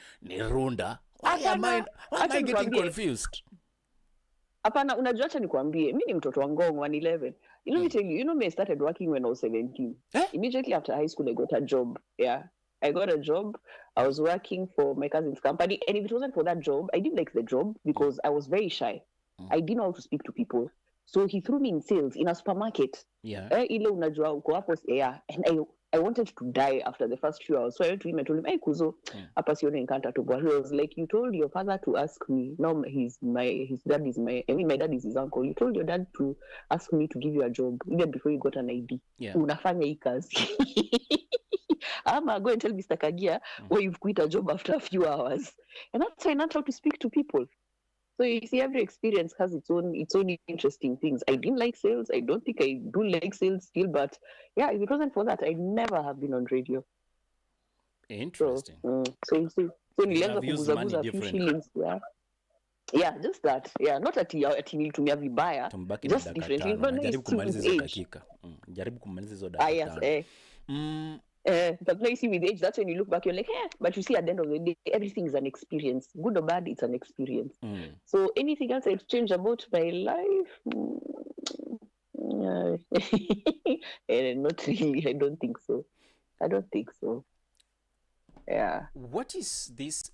Runda? Why am I getting confused? Hapana, unajua acha nikwambie, mimi ni mtoto wa Ngong 111. You know me tell you, you know me I started working when I was 17. Immediately after high school I got a job. Yeah. I got a job. I was working for my cousin's company, and if it wasn't for that job, I didn't like the job because I was very shy. I didn't know how to speak to people. So he threw me in sales in a supermarket. Yeah. Ile unajua uko hapo, yeah. And I wanted to die after the first few hours. So I went to him and told him, "Hey Kuzo, hapa sione nkanta to go." He was like, "You told your father to ask me. Now his dad is my dad is his uncle. You told your dad to ask me to give you a job even before you got an ID. Yeah. Unafanya hii kazi." Go and tell Mr. Kaggia where you've quit a job after a few hours. And that's why I learned how to speak to people. So you see, every experience has its own interesting things. I didn't like sales. I don't think I do like sales still, but yeah, if it wasn't for that, I'd never have been on radio. Interesting. So nilianza kuguza a few shillings. Yeah, just that. Yeah, not ati nilitumia vibaya. Just differently. Jaribu kumaliza hizo dakika. Jaribu kumaliza hizo dakika. Yes. But now you see, with age, that's when you look back, you're like, but you see, at the end of the day, everything is an experience. Good or bad, it's an experience. So anything else I'd change about my life? Not really. I don't think so. Yeah. What is this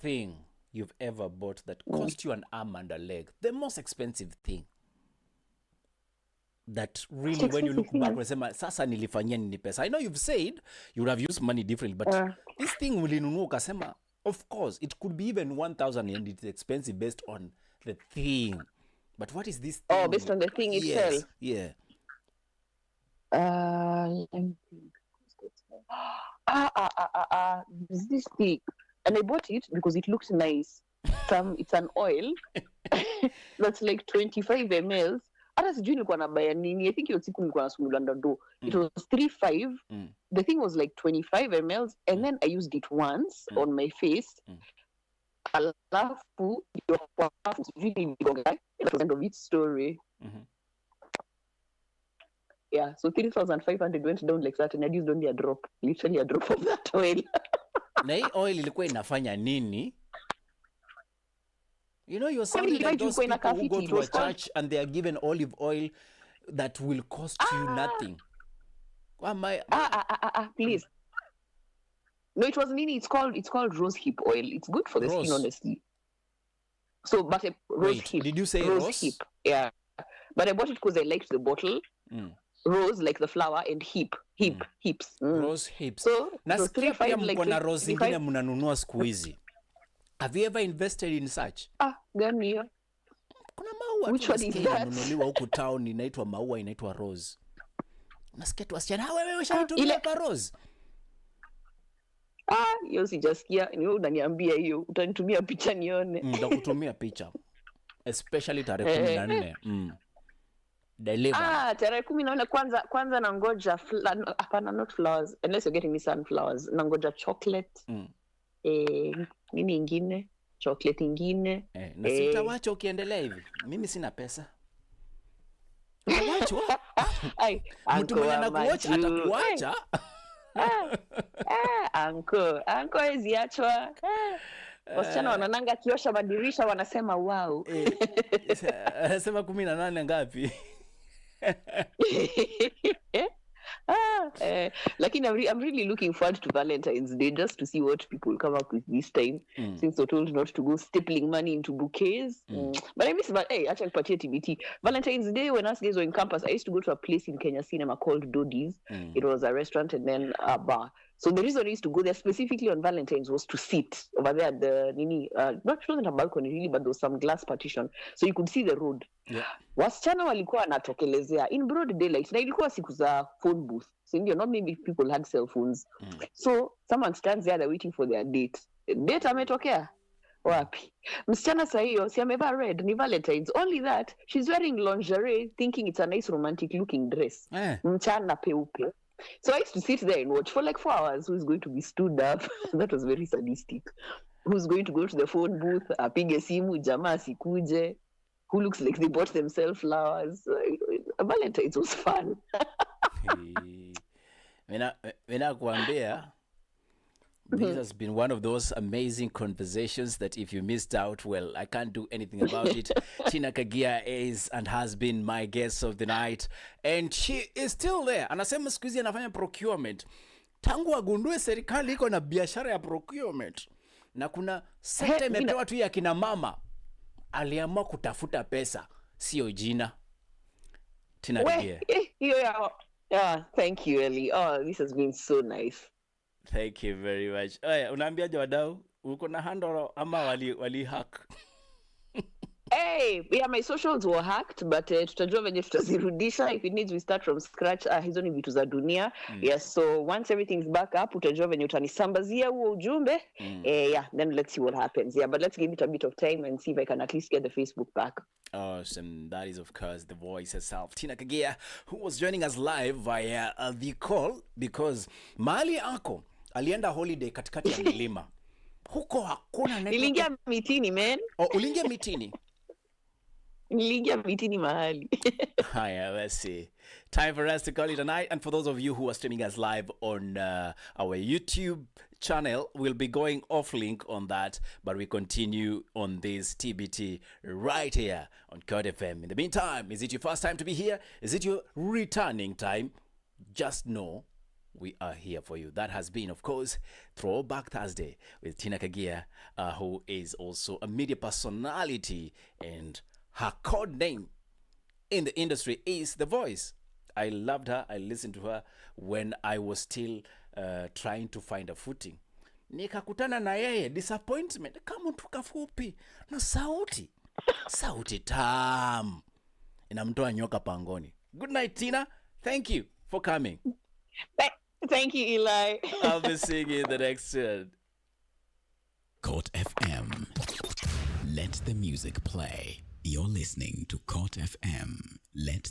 thing you've ever bought that cost you an arm and a leg? The most expensive thing. That really, when you look back, unasema sasa nilifanyia nini pesa. I know you've said you would have used money differently, but this thing ulinunua ukasema, of course, it could be even 1,000 and it's expensive based on the thing. But what is this thing? Oh, based on the thing itself? Yeah. Let me think. This thing. And I bought it because it looks nice. It's an oil that's like 25 ml. Hata sijui nilikuwa nabaya nini. I think hiyo siku nilikuwa nasungula ndado. It was 3.5. The thing was like 25 ml, and then I used it once on my face. Alafu sijui nigonga. That's the end of its story. Yeah, so 3,500 went down like that, and I used only a drop. Literally a drop of that oil. Na hii oil ilikuwa inafanya nini? You know, you're sounding like those people who go to a church and they are given olive oil that will cost you nothing. Please. No, it wasn't Nini. It's called rose hip oil. It's good for the skin, honestly. So, but rose hip. Did you say rose? Hip. Yeah. But I bought it because I liked the bottle. Rose, like the flower, and hips. Rose hips. So, nasikia pia mko na rose zingine mnanunua siku hizi. Have you ever invested in such? Gani hiyo? Kuna maua. Which one is that? Inanunuliwa huku town, inaitwa maua, inaitwa rose. Nasikia tu wasichana, wewe ushatumia kwa rose? Hiyo sijasikia. Ni wewe unaniambia hiyo. Utanitumia picha nione. Nitakutumia picha. Especially tarehe 14. Deliver. Tarehe 14 kwanza nangoja hapana, not flowers unless you're getting me sunflowers. Nangoja chocolate. Nini ingine? Chocolate ingine. Na sitawacha ukiendelea hivi. Mimi sina pesa. Utawachwa? Mtu mwenye anakuacha atakuacha. Anko hezi achwa. Wasichana wanananga kiosha madirisha wanasema wow. Anasema 18 ngapi? Lakini I'm really looking forward to Valentine's Day just to see what people come up with this time, since we're told not to go stippling money into bouquets. But I miss, acha nipatie TBT. Valentine's Day, when us guys were in campus, I used to go to a place in Kenya Cinema called Dodi's. It was a restaurant and then a bar. So the reason I used to go there specifically on Valentine's was to sit over there at the it wasn't a balcony really, but there was some glass partition, so you could see the road. Wasichana walikuwa wanatokelezea in broad daylight, na ilikuwa siku za phone booth, so not many people had cell phones. So someone stands there, they're waiting for their date ametokea wapi? Msichana saa hiyo si amevaa red, ni Valentine's. Only that she's wearing lingerie thinking it's a nice romantic looking dress. Mchana peupe. So I used to sit there and watch for like 4 hours who's going to be stood up. That was very sadistic. who's going to go to the phone booth, apige simu, jamaa asikuje, who looks like they bought themselves flowers. Valentine's was fun. Kuambia, this has been one of those amazing conversations that if you missed out, well, I can't do anything about it. Tina Kaggia is and has been my guest of the night, and she is still there. Anasema siku hizi anafanya procurement. Tangu agundue serikali iko na biashara ya procurement, na kuna sekta imepewa tu ya kina mama, aliamua kutafuta pesa, sio jina. Tina Kaggia. Yeah, thank you, Ellie. Oh, this has been so nice. Thank you very much. Oya, unaambiaje wadau? Uko na handle ama wali hack? Hey, yeah, my socials were hacked, but tutajua venye tutazirudisha. If it needs, we start from scratch. Hizo ni vitu za dunia. Yes, so once everything's back up, utajua venye utanisambazia huo ujumbe. Yeah, then let's see what happens. Yeah, but let's give it a bit of time and see if I can at least get the Facebook back. Awesome. That is, of course, the voice herself, Tina Kaggia, who was joining us live via the call because mahali ako alienda holiday katikati ya milima. Huko hakuna network. Nilingia mitini, man. Oh, ulingia mitini? Nilingia mitini mahali. Hiya, let's see. Time for us to call it a night. And for those of you who are streaming us live on our YouTube channel, we'll be going off link on that, but we continue on this TBT right here on KOTFM. In the meantime, is it your first time to be here? Is it your returning time? Just know we are here for you. That has been, of course, Throwback Thursday with Tina Kaggia, who is also a media personality, and her code name in the industry is The Voice. I loved her. I listened to her when I was still trying to find a footing. Nikakutana na yeye, disappointment kama mtu kafupi na sauti tam inamtoa nyoka pangoni. Good night, Tina. Thank you for coming. Thank you, Eli. I'll be seeing you in the next one. KOTFM. Let the music play. You're listening to KOTFM. Let